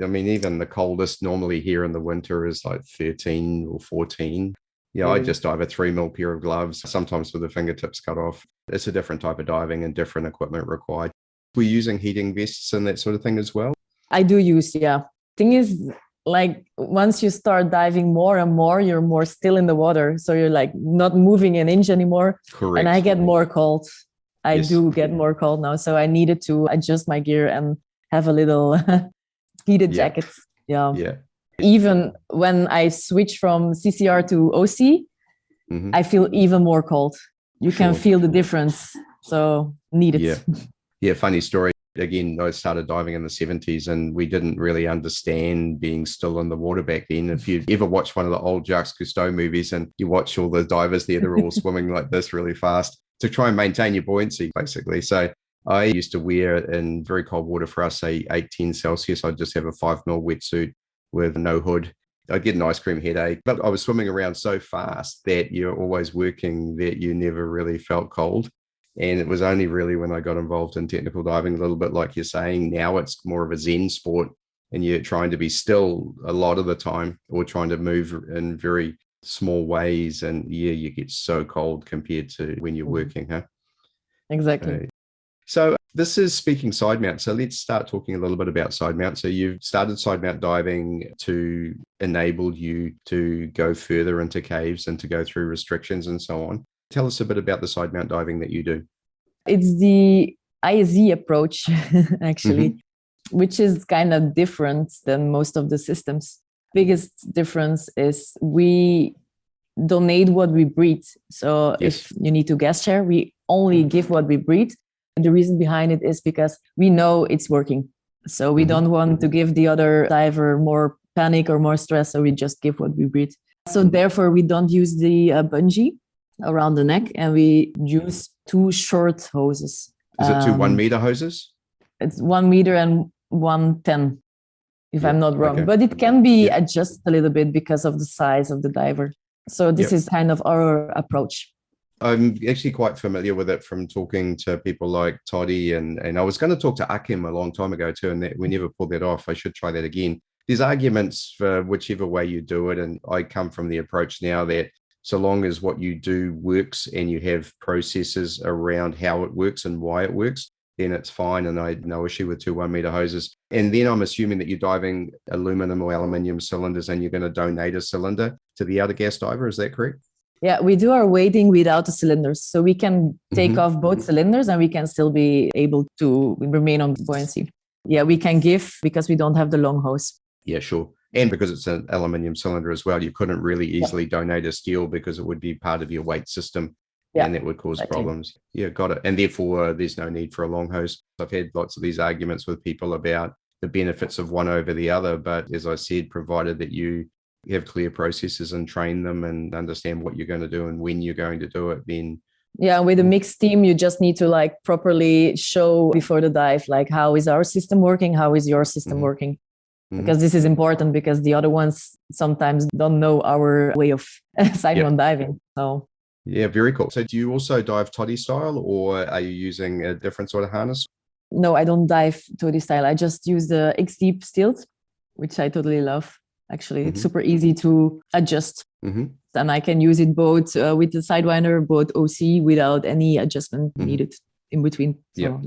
I mean, even the coldest normally here in the winter is like 13 or 14. Yeah, I just dive a 3 mil pair of gloves, sometimes with the fingertips cut off. It's a different type of diving and different equipment required. We're using heating vests and that sort of thing as well. I do use, yeah. Thing is, like once you start diving more and more, you're more still in the water. So you're like not moving an inch anymore. Correct. And I get more cold. I do get more cold now. So I needed to adjust my gear and have a little heated jacket. Yeah. Even when I switch from CCR to OC, I feel even more cold. You can feel the difference. So need it. Yeah, funny story. Again, I started diving in the 70s and we didn't really understand being still in the water back then. If you ever watch one of the old Jacques Cousteau movies and you watch all the divers there, they're all swimming like this really fast to try and maintain your buoyancy, basically. So I used to wear in very cold water for us, say 18 Celsius. I'd just have a 5 mil wetsuit with no hood. I'd get an ice cream headache, but I was swimming around so fast that you're always working that you never really felt cold. And it was only really when I got involved in technical diving, a little bit like you're saying, now it's more of a Zen sport and you're trying to be still a lot of the time or trying to move in very small ways. And you get so cold compared to when you're working, huh? Exactly. So this is speaking side mount. So let's start talking a little bit about side mount. So you've started side mount diving to enable you to go further into caves and to go through restrictions and so on. Tell us a bit about the side mount diving that you do. It's the ISE approach, actually, which is kind of different than most of the systems. Biggest difference is we donate what we breathe. So if you need to gas share, we only give what we breathe. And the reason behind it is because we know it's working. So we don't want to give the other diver more panic or more stress. So we just give what we breathe. So therefore, we don't use the bungee around the neck, and we use 2 short hoses. Is it 2 1 meter hoses? It's 1 meter and 110, if I'm not wrong. Okay. But it can be adjusted a little bit because of the size of the diver. So this is kind of our approach. I'm actually quite familiar with it from talking to people like Toddy, and I was going to talk to Akim a long time ago too, and that we never pulled that off. I should try that again. There's arguments for whichever way you do it, and I come from the approach now that so long as what you do works and you have processes around how it works and why it works, then it's fine. And I have no issue with 2 1 meter hoses. And then I'm assuming that you're diving aluminum or aluminium cylinders and you're going to donate a cylinder to the other gas diver. Is that correct? Yeah, we do our weighting without the cylinders. So we can take off both cylinders and we can still be able to remain on buoyancy. Yeah, we can give because we don't have the long hose. Yeah, sure. And because it's an aluminium cylinder as well, you couldn't really easily donate a steel because it would be part of your weight system and that would cause problems. Yeah, got it. And therefore, there's no need for a long hose. I've had lots of these arguments with people about the benefits of one over the other. But as I said, provided that you have clear processes and train them and understand what you're going to do and when you're going to do it, then... Yeah, with a mixed team, you just need to like properly show before the dive, like how is our system working? How is your system working? Because this is important because the other ones sometimes don't know our way of side mount diving. So yeah, very cool. So do you also dive toddy style or are you using a different sort of harness? No, I don't dive toddy style. I just use the X-Deep stilt, which I totally love. Actually, it's super easy to adjust. And I can use it both with the Sidewinder, both OC without any adjustment needed in between. So,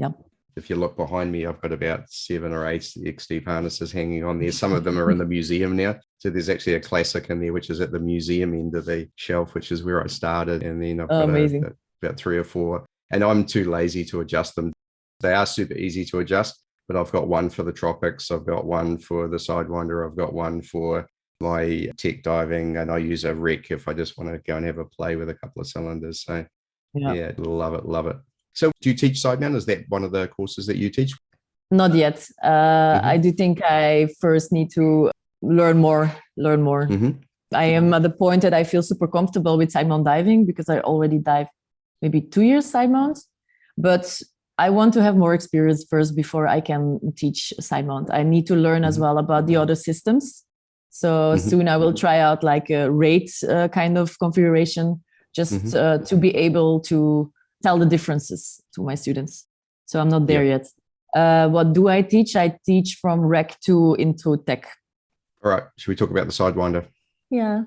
If you look behind me, I've got about 7 or 8 X-Deep harnesses hanging on there. Some of them are in the museum now. So there's actually a classic in there, which is at the museum end of the shelf, which is where I started. And then I've got about 3 or 4. And I'm too lazy to adjust them. They are super easy to adjust, but I've got one for the tropics. I've got one for the Sidewinder. I've got one for my tech diving. And I use a rec if I just want to go and have a play with a couple of cylinders. So yeah, love it, love it. So do you teach Sidemount? Is that one of the courses that you teach? Not yet. I do think I first need to learn more. I am at the point that I feel super comfortable with Sidemount diving because I already dive maybe 2 years Sidemount, but I want to have more experience first before I can teach Sidemount. I need to learn as well about the other systems. So soon I will try out like a rate kind of configuration just to be able to tell the differences to my students. So I'm not there yet. What do I teach? I teach from rec to into tech. All right. Should we talk about the Sidewinder? Yeah.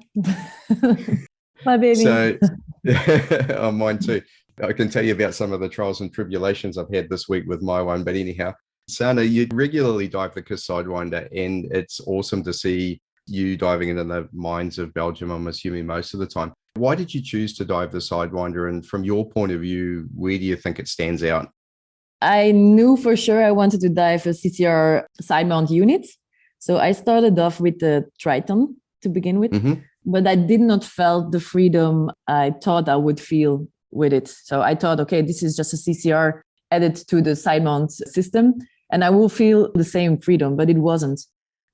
My baby. So, oh, mine too. I can tell you about some of the trials and tribulations I've had this week with my one. But anyhow, Sanne, you regularly dive the KISS Sidewinder, and it's awesome to see you diving into the mines of Belgium, I'm assuming most of the time. Why did you choose to dive the Sidewinder? And from your point of view, where do you think it stands out? I knew for sure I wanted to dive a CCR Sidemount unit. So I started off with the Triton to begin with, but I did not felt the freedom I thought I would feel with it. So I thought, okay, this is just a CCR added to the Sidemount system and I will feel the same freedom, but it wasn't.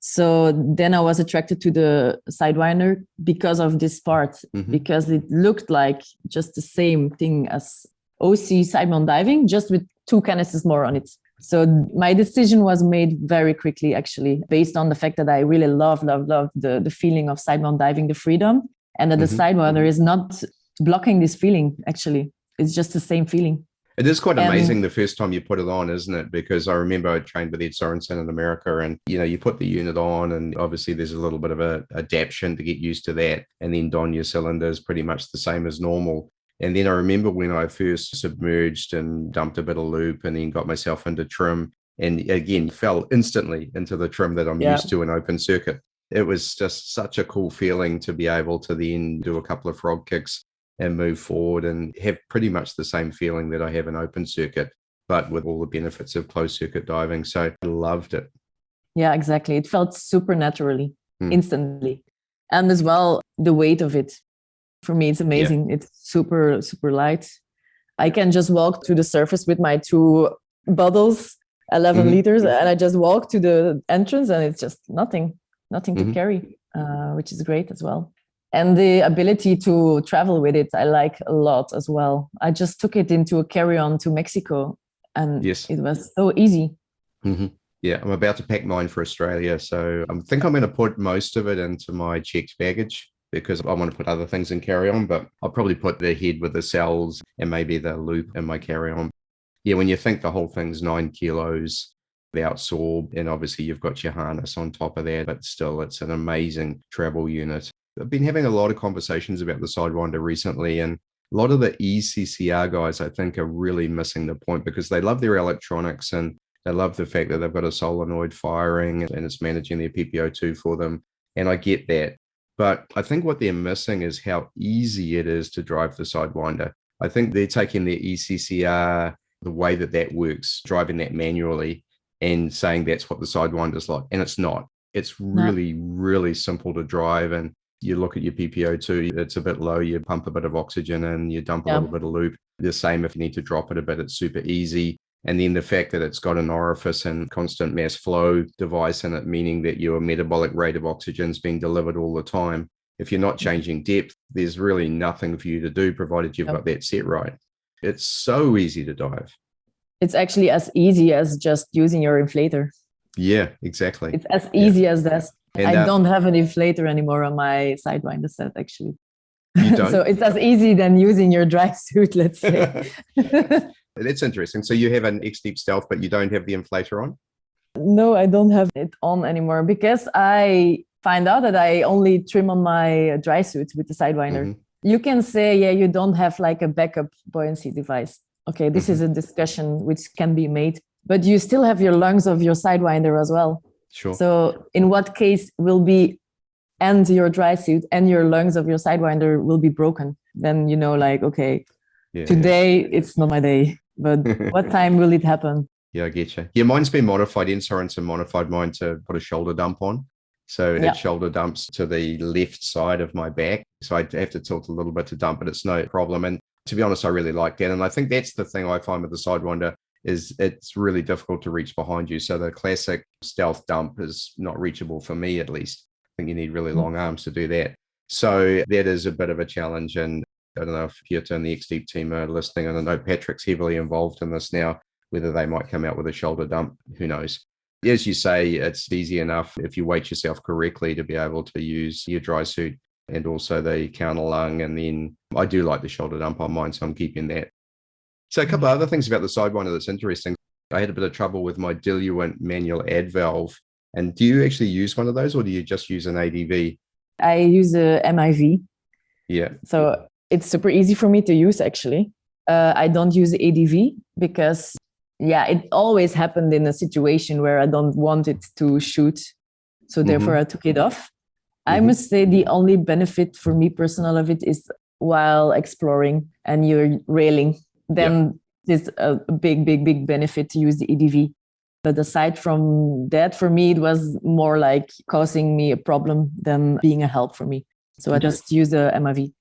So then I was attracted to the Sidewinder because of this part, because it looked like just the same thing as OC Sidemount diving, just with 2 canisters more on it. So my decision was made very quickly, actually, based on the fact that I really love the feeling of Sidemount diving, the freedom, and that the Sidewinder is not blocking this feeling, actually. It's just the same feeling. It is quite amazing the first time you put it on, isn't it? Because I remember I trained with Ed Sorensen in America and, you put the unit on and obviously there's a little bit of a adaptation to get used to that. And then don your cylinders pretty much the same as normal. And then I remember when I first submerged and dumped a bit of loop and then got myself into trim and again, fell instantly into the trim that I'm used to in open circuit. It was just such a cool feeling to be able to then do a couple of frog kicks and move forward and have pretty much the same feeling that I have in open circuit, but with all the benefits of closed circuit diving. So I loved it. Yeah, exactly. It felt super naturally, instantly. And as well, the weight of it. For me, it's amazing. Yeah. It's super, super light. I can just walk to the surface with my 2 bottles, 11 liters, and I just walk to the entrance and it's just nothing to carry, which is great as well. And the ability to travel with it, I like a lot as well. I just took it into a carry-on to Mexico and it was so easy. Yeah, I'm about to pack mine for Australia. So I think I'm going to put most of it into my checked baggage because I want to put other things in carry-on, but I'll probably put the head with the cells and maybe the loop in my carry-on. Yeah, when you think the whole thing's 9 kilos, the outsorb, and obviously you've got your harness on top of that, but still it's an amazing travel unit. I've been having a lot of conversations about the Sidewinder recently, and a lot of the ECCR guys, I think, are really missing the point because they love their electronics and they love the fact that they've got a solenoid firing and it's managing their PPO2 for them. And I get that. But I think what they're missing is how easy it is to drive the Sidewinder. I think they're taking their ECCR, the way that works, driving that manually and saying that's what the Sidewinder's like. And it's not. It's really, really simple to drive. And you look at your PPO2, it's a bit low, you pump a bit of oxygen in, you dump a little bit of loop. The same if you need to drop it a bit, it's super easy. And then the fact that it's got an orifice and constant mass flow device in it, meaning that your metabolic rate of oxygen is being delivered all the time. If you're not changing depth, there's really nothing for you to do, provided you've got that set right. It's so easy to dive. It's actually as easy as just using your inflator. Yeah, exactly. It's as easy as that. And I don't have an inflator anymore on my Sidewinder set, actually. You don't? So it's as easy than using your dry suit, let's say. That's interesting. So you have an X-Deep Stealth, but you don't have the inflator on? No, I don't have it on anymore because I find out that I only trim on my dry suit with the Sidewinder. You can say, you don't have like a backup buoyancy device. Okay, this is a discussion which can be made. but you still have your lungs of your Sidewinder as well. Sure. So in what case will be, and your dry suit and your lungs of your Sidewinder will be broken? Then you know, like, okay, today it's not my day, but what time will it happen? Yeah, I get you. Yeah, mine's been modified. Sorensen modified mine to put a shoulder dump on. So it shoulder dumps to the left side of my back. So I have to tilt a little bit to dump, but it's no problem. And to be honest, I really like that. And I think that's the thing I find with the Sidewinder is it's really difficult to reach behind you. So the classic stealth dump is not reachable for me, at least. I think you need really long arms to do that. So that is a bit of a challenge. And I don't know if Pieter and the X-Deep team are listening. And I know Patrick's heavily involved in this now. Whether they might come out with a shoulder dump, who knows? As you say, it's easy enough if you weight yourself correctly to be able to use your dry suit and also the counter lung. And then I do like the shoulder dump on mine, so I'm keeping that. So a couple of other things about the Sidewinder that's interesting. I had a bit of trouble with my diluent manual add valve. And do you actually use one of those, or do you just use an ADV? I use a MIV. Yeah. So it's super easy for me to use, actually. I don't use ADV because it always happened in a situation where I don't want it to shoot. So therefore I took it off. I must say the only benefit for me personal of it is while exploring and you're railing, then there's a big benefit to use the ADV. But aside from that, for me, it was more like causing me a problem than being a help for me. So I just use the MIV.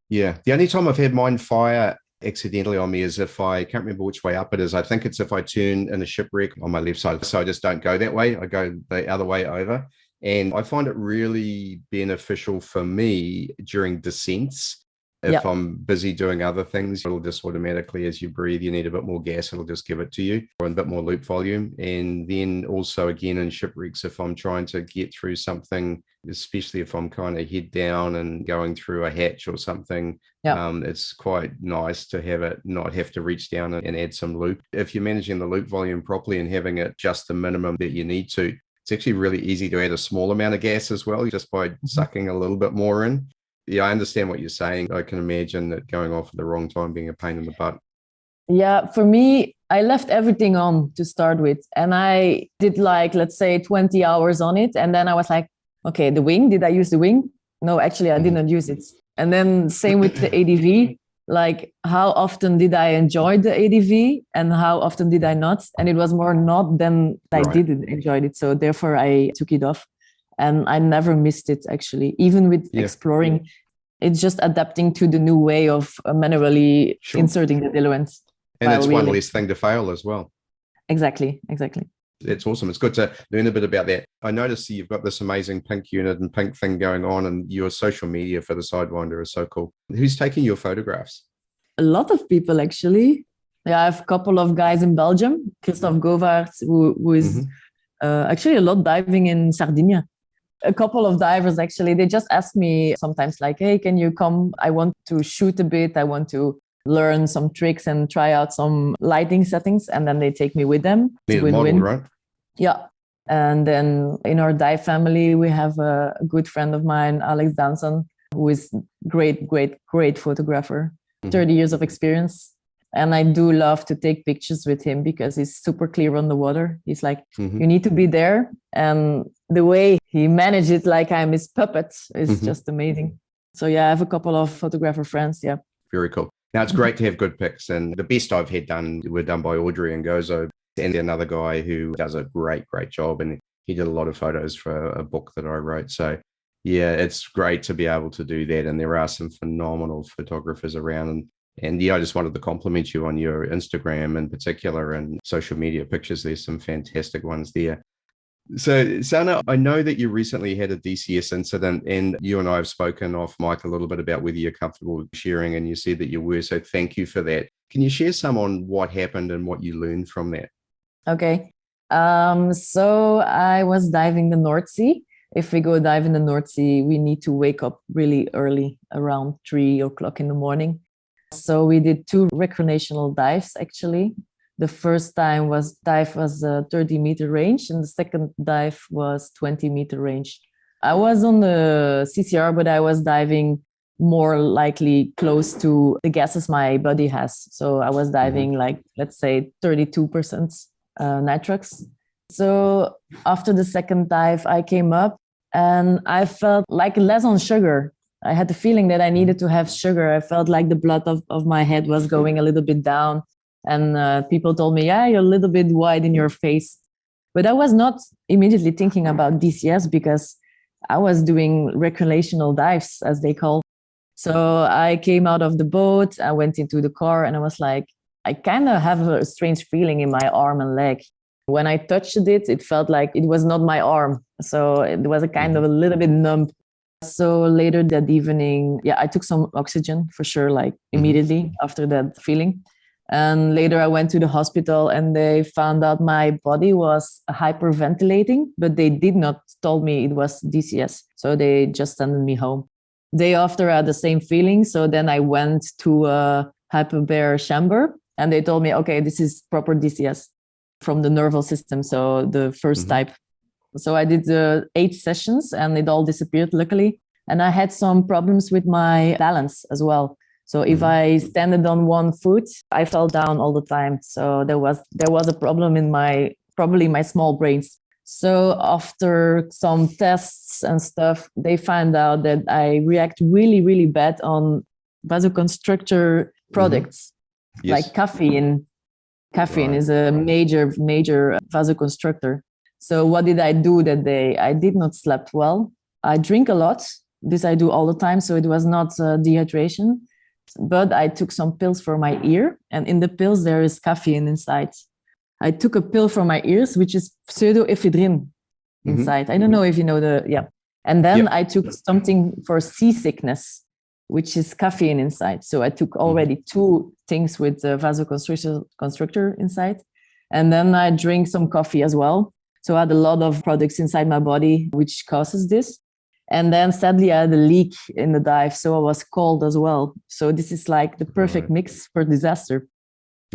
Yeah. The only time I've had mine fire accidentally on me is if I can't remember which way up it is. I think it's if I turn in a shipwreck on my left side. So I just don't go that way. I go the other way over. And I find it really beneficial for me during descents. If I'm busy doing other things, it'll just automatically, as you breathe, you need a bit more gas, it'll just give it to you, or a bit more loop volume. And then also again in shipwrecks, if I'm trying to get through something, especially if I'm kind of head down and going through a hatch or something, it's quite nice to have it not have to reach down and add some loop. If you're managing the loop volume properly and having it just the minimum that you need to, it's actually really easy to add a small amount of gas as well, just by sucking a little bit more in. Yeah, I understand what you're saying. I can imagine that going off at the wrong time being a pain in the butt. Yeah, for me, I left everything on to start with. And I did let's say 20 hours on it. And then I was like, okay, the wing, did I use the wing? No, actually, I didn't use it. And then same with the ADV, like how often did I enjoy the ADV and how often did I not? And it was more not than I didn't enjoy it. So therefore I took it off. And I never missed it, actually. Even with exploring, it's just adapting to the new way of manually inserting the diluent. And it's one less thing to fail as well. Exactly. It's awesome. It's good to learn a bit about that. I noticed you've got this amazing pink unit and pink thing going on, and your social media for the Sidewinder is so cool. Who's taking your photographs? A lot of people, actually. Yeah, I have a couple of guys in Belgium, Christophe Govart, who is actually a lot diving in Sardinia. A couple of divers, actually, they just ask me sometimes like, hey, can you come? I want to shoot a bit. I want to learn some tricks and try out some lighting settings. And then they take me with them. Model, right? Yeah. And then in our dive family, we have a good friend of mine, Alex Danson, who is great photographer, 30 years of experience. And I do love to take pictures with him because he's super clear on the water. He's like, you need to be there. And the way he managed it like I'm his puppet is just amazing. So yeah, I have a couple of photographer friends. Yeah. Very cool. Now it's great to have good pics. And the best I've had were done by Audrey and Gozo, and another guy who does a great job. And he did a lot of photos for a book that I wrote. So yeah, it's great to be able to do that. And there are some phenomenal photographers around. And yeah, I just wanted to compliment you on your Instagram in particular and social media pictures. There's some fantastic ones there. So, Sanne, I know that you recently had a DCS incident, and you and I have spoken off mic a little bit about whether you're comfortable sharing, and you said that you were. So thank you for that. Can you share some on what happened and what you learned from that? Okay. So I was diving the North Sea. If we go dive in the North Sea, we need to wake up really early, around 3 o'clock in the morning. So we did 2 recreational dives, actually. The first dive was a 30-meter range, and the second dive was 20-meter range. I was on the CCR, but I was diving more likely close to the gases my body has. So I was diving let's say 32%. nitrox. So after the second dive, I came up and I felt like less on sugar. I had the feeling that I needed to have sugar. I felt like the blood of my head was going a little bit down. And people told me, yeah, you're a little bit white in your face. But I was not immediately thinking about DCS because I was doing recreational dives, as they call. So I came out of the boat, I went into the car, and I was like, I kind of have a strange feeling in my arm and leg. When I touched it, it felt like it was not my arm. So it was a kind of a little bit numb. So later that evening, I took some oxygen for sure, like immediately after that feeling. And later I went to the hospital and they found out my body was hyperventilating, but they did not tell me it was DCS. So they just sent me home. Day after I had the same feeling. So then I went to a hyperbaric chamber and they told me, okay, this is proper DCS from the nervous system. So the first type. So I did 8 sessions and it all disappeared, luckily. And I had some problems with my balance as well. So if I standed on one foot, I fell down all the time. So there was a problem in probably my small brains. So after some tests and stuff, they found out that I react really, really bad on vasoconstrictor products like caffeine. Caffeine is a major vasoconstrictor. So what did I do that day? I did not sleep well. I drink a lot. This I do all the time. So it was not dehydration. But I took some pills for my ear. And in the pills, there is caffeine inside. I took a pill for my ears, which is pseudoephedrine inside. I don't know if you know And then I took something for seasickness, which is caffeine inside. So I took already 2 things with the vasoconstrictor inside. And then I drink some coffee as well. So I had a lot of products inside my body, which causes this. And then sadly, I had a leak in the dive. So I was cold as well. So this is like the perfect mix for disaster.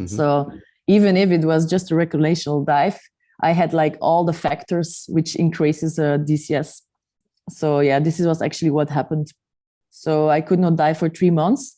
So even if it was just a recreational dive, I had like all the factors which increases DCS. So this was actually what happened. So I could not dive for 3 months.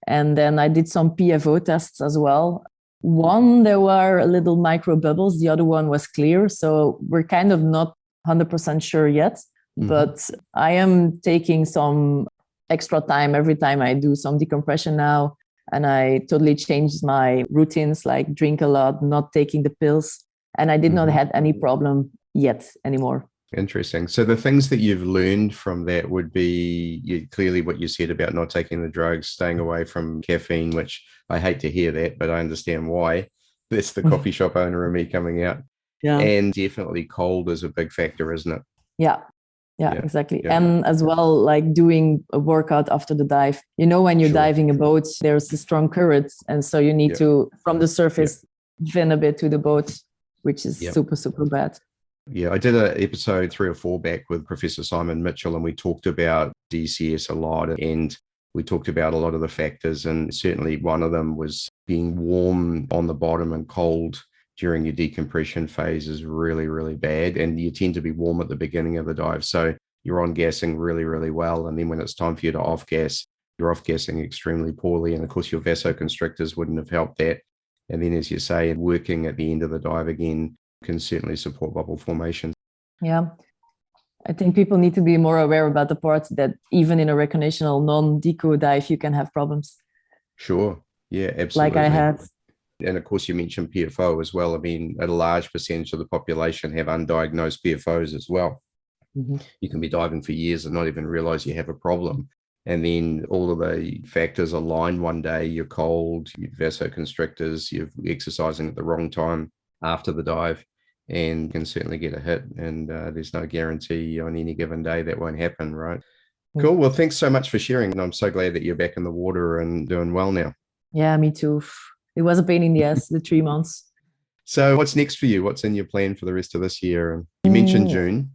And then I did some PFO tests as well. One, there were little micro bubbles. The other one was clear. So we're kind of not 100% sure yet. But I am taking some extra time every time I do some decompression now. And I totally changed my routines, like drink a lot, not taking the pills. And I did not have any problem yet anymore. Interesting. So the things that you've learned from that would be clearly what you said about not taking the drugs, staying away from caffeine, which I hate to hear that, but I understand why. That's the coffee shop owner and me coming out. Yeah. And definitely cold is a big factor, isn't it? Yeah, exactly. Yeah. And as well, like doing a workout after the dive. You know, when you're diving a boat, there's a strong current. And so you need to, from the surface, vent a bit to the boat, which is super, super bad. Yeah, I did an episode 3 or 4 back with Professor Simon Mitchell, and we talked about DCS a lot. And we talked about a lot of the factors. And certainly one of them was being warm on the bottom and cold during your decompression phase is really, really bad. And you tend to be warm at the beginning of the dive. So you're on gassing really, really well. And then when it's time for you to off gas, you're off gassing extremely poorly. And of course, your vasoconstrictors wouldn't have helped that. And then, as you say, working at the end of the dive again can certainly support bubble formation. Yeah. I think people need to be more aware about the parts that even in a recreational non-deco dive, you can have problems. Sure. Yeah, absolutely. Like I had. And of course, you mentioned PFO as well. I mean, a large percentage of the population have undiagnosed PFOs as well. You can be diving for years and not even realize you have a problem. And then all of the factors align one day. You're cold, you're vasoconstrictors, you're exercising at the wrong time after the dive, and can certainly get a hit. And there's no guarantee on any given day that won't happen, right? Cool. Well, thanks so much for sharing. And I'm so glad that you're back in the water and doing well now. Yeah, me too. It was a pain in the ass, the 3 months. So what's next for you? What's in your plan for the rest of this year? And you mentioned June.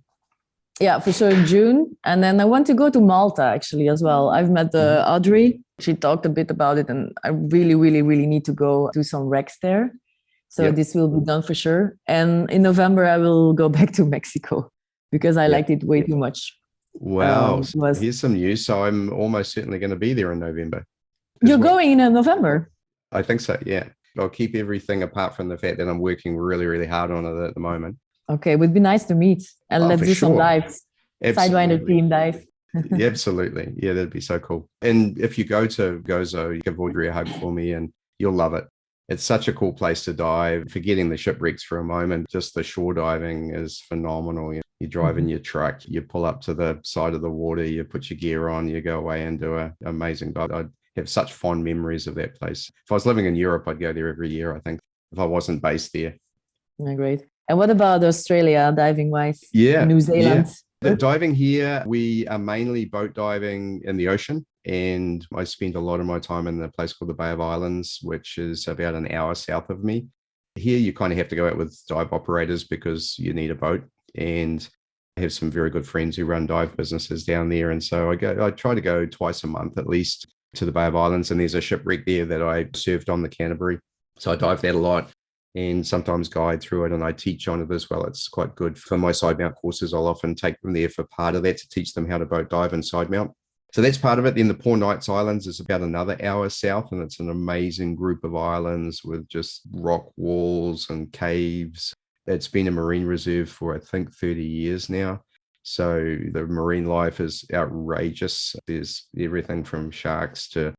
Yeah, for sure, June. And then I want to go to Malta, actually, as well. I've met Audrey. She talked a bit about it, and I really, really, really need to go do some recs there. So this will be done for sure. And in November, I will go back to Mexico because I liked it way too much. Wow. Here's some news. So I'm almost certainly going to be there in November. You're going in November? I think so, yeah. I'll keep everything apart from the fact that I'm working really, really hard on it at the moment. Okay, it would be nice to meet and let's do some dives. Sidewinder team dive. Absolutely. Yeah, that'd be so cool. And if you go to Gozo, you give Volja a hug for me and you'll love it. It's such a cool place to dive. Forgetting the shipwrecks for a moment, just the shore diving is phenomenal. You drive in your truck, you pull up to the side of the water, you put your gear on, you go away and do an amazing dive. I have such fond memories of that place. If I was living in Europe, I'd go there every year, I think, if I wasn't based there. Yeah, great. And what about Australia, diving-wise? Yeah. New Zealand? Yeah. The diving here, we are mainly boat diving in the ocean. And I spend a lot of my time in a place called the Bay of Islands, which is about an hour south of me. Here, you kind of have to go out with dive operators because you need a boat. And I have some very good friends who run dive businesses down there. And so I try to go twice a month at least to the Bay of Islands. And there's a shipwreck there that I served on, the Canterbury. So I dive that a lot and sometimes guide through it, and I teach on it as well. It's quite good. For my side mount courses, I'll often take them there for part of that to teach them how to boat dive and side mount. So that's part of it. Then the Poor Knights Islands is about another hour south, and it's an amazing group of islands with just rock walls and caves. It's been a marine reserve for, I think, 30 years now. So the marine life is outrageous. There's everything from sharks to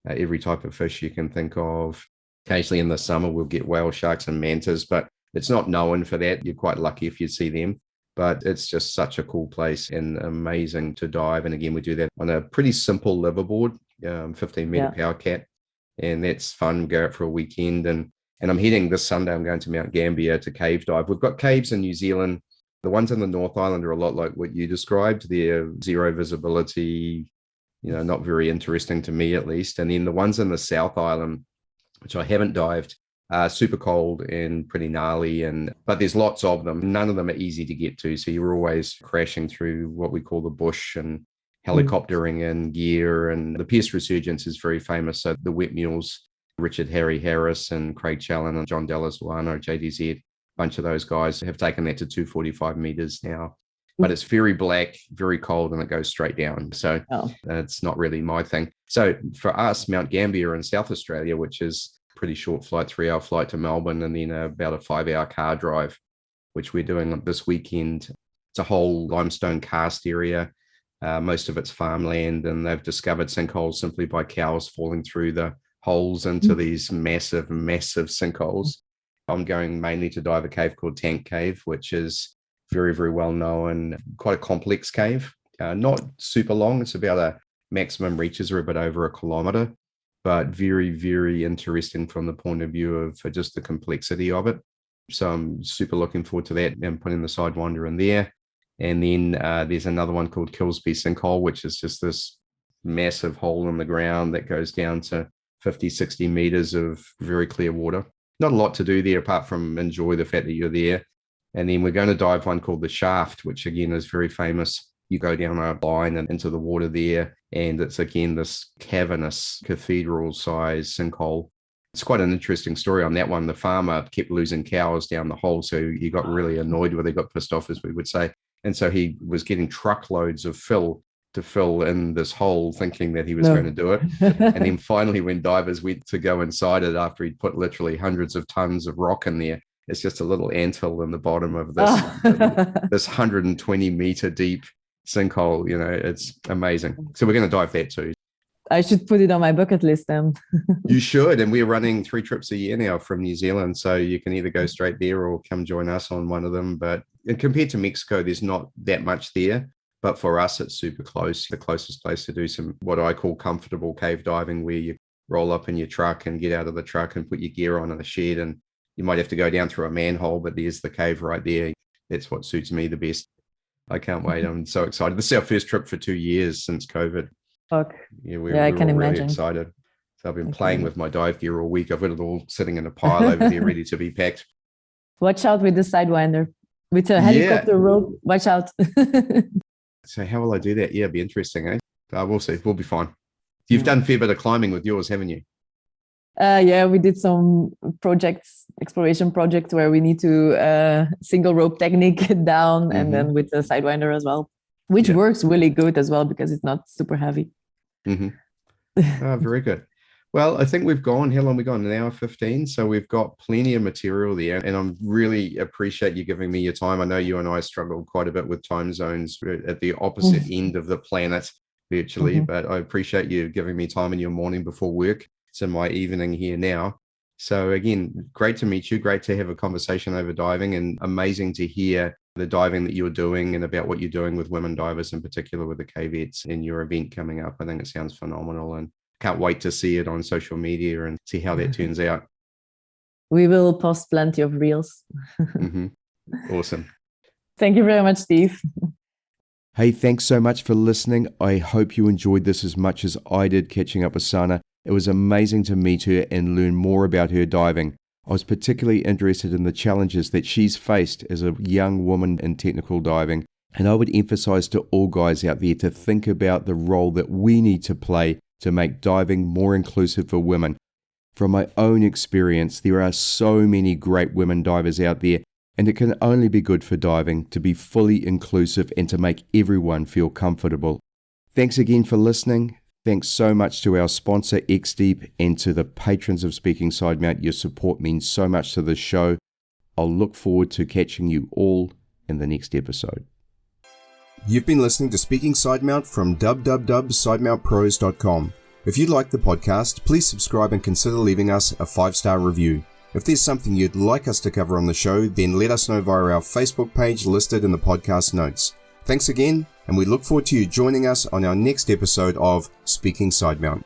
every type of fish you can think of. Occasionally in the summer, we'll get whale sharks and mantas, but it's not known for that. You're quite lucky if you see them. But it's just such a cool place and amazing to dive. And again, we do that on a pretty simple liverboard, 15-meter power cat. And that's fun. Go out for a weekend. And I'm heading this Sunday, I'm going to Mount Gambier to cave dive. We've got caves in New Zealand. The ones in the North Island are a lot like what you described. They're zero visibility, not very interesting to me at least. And then the ones in the South Island, which I haven't dived, super cold and pretty gnarly, but there's lots of them. None of them are easy to get to. So you're always crashing through what we call the bush and helicoptering in gear. And the Pierce Resurgence is very famous. So the wet mules, Richard Harry Harris and Craig Challen and John Deliswano, JDZ, a bunch of those guys have taken that to 245 meters now. But it's very black, very cold, and it goes straight down. So it's not really my thing. So for us, Mount Gambier in South Australia, which is a pretty short flight, 3-hour flight to Melbourne, and then about a 5-hour car drive, which we're doing this weekend. It's a whole limestone karst area. Most of it's farmland, and they've discovered sinkholes simply by cows falling through the holes into these massive, massive sinkholes. I'm going mainly to dive a cave called Tank Cave, which is very, very well known, quite a complex cave, not super long. It's about a maximum reaches are a bit over 1 kilometer, but very, very interesting from the point of view of just the complexity of it. So I'm super looking forward to that and putting the Sidewinder in there. And then there's another one called Killsby Sinkhole, which is just this massive hole in the ground that goes down to 50, 60 meters of very clear water. Not a lot to do there apart from enjoy the fact that you're there. And then we're going to dive one called the Shaft, which again is very famous. You go down a line and into the water there, and it's again this cavernous cathedral-sized sinkhole. It's quite an interesting story on that one. The farmer kept losing cows down the hole, so he got really annoyed, where they got pissed off, as we would say. And so he was getting truckloads of fill to fill in this hole, thinking that he was going to do it. And then finally, when divers went to go inside it after he'd put literally hundreds of tons of rock in there, it's just a little anthill in the bottom of this, this 120-meter deep sinkhole. It's amazing. So we're going to dive that too. I should put it on my bucket list then. You should. And we're running 3 trips a year now from New Zealand. So you can either go straight there or come join us on one of them. But compared to Mexico, there's not that much there. But for us, it's super close. The closest place to do some what I call comfortable cave diving, where you roll up in your truck and get out of the truck and put your gear on in a shed. And you might have to go down through a manhole, but there's the cave right there. That's what suits me the best. I can't wait. I'm so excited. This is our first trip for 2 years since COVID. Fuck. Yeah, we're all really excited. So I've been playing with my dive gear all week. I've got it all sitting in a pile over there ready to be packed. Watch out with the Sidewinder. With a helicopter rope, watch out. So how will I do that? Yeah, it'll be interesting, eh? We'll see. We'll be fine. You've done a fair bit of climbing with yours, haven't you? Yeah, we did some exploration projects where we need to single rope technique down and then with the Sidewinder as well, which works really good as well because it's not super heavy. Oh, very good. Well, I think we've gone, how long we gone? An hour 15. So we've got plenty of material there. And I'm really appreciate you giving me your time. I know you and I struggled quite a bit with time zones at the opposite end of the planet virtually, but I appreciate you giving me time in your morning before work. It's in my evening here now. So again, great to meet you. Great to have a conversation over diving, and amazing to hear the diving that you're doing and about what you're doing with women divers, in particular with the K-Vets in your event coming up. I think it sounds phenomenal, and can't wait to see it on social media and see how that turns out. We will post plenty of reels. Awesome. Thank you very much, Steve. Hey, thanks so much for listening. I hope you enjoyed this as much as I did catching up with Sanne. It was amazing to meet her and learn more about her diving. I was particularly interested in the challenges that she's faced as a young woman in technical diving, and I would emphasize to all guys out there to think about the role that we need to play to make diving more inclusive for women. From my own experience, there are so many great women divers out there, and it can only be good for diving to be fully inclusive and to make everyone feel comfortable. Thanks again for listening. Thanks so much to our sponsor, XDeep, and to the patrons of Speaking Sidemount. Your support means so much to the show. I'll look forward to catching you all in the next episode. You've been listening to Speaking Sidemount from www.sidemountpros.com. If you like the podcast, please subscribe and consider leaving us a 5-star review. If there's something you'd like us to cover on the show, then let us know via our Facebook page listed in the podcast notes. Thanks again, and we look forward to you joining us on our next episode of Speaking Sidemount.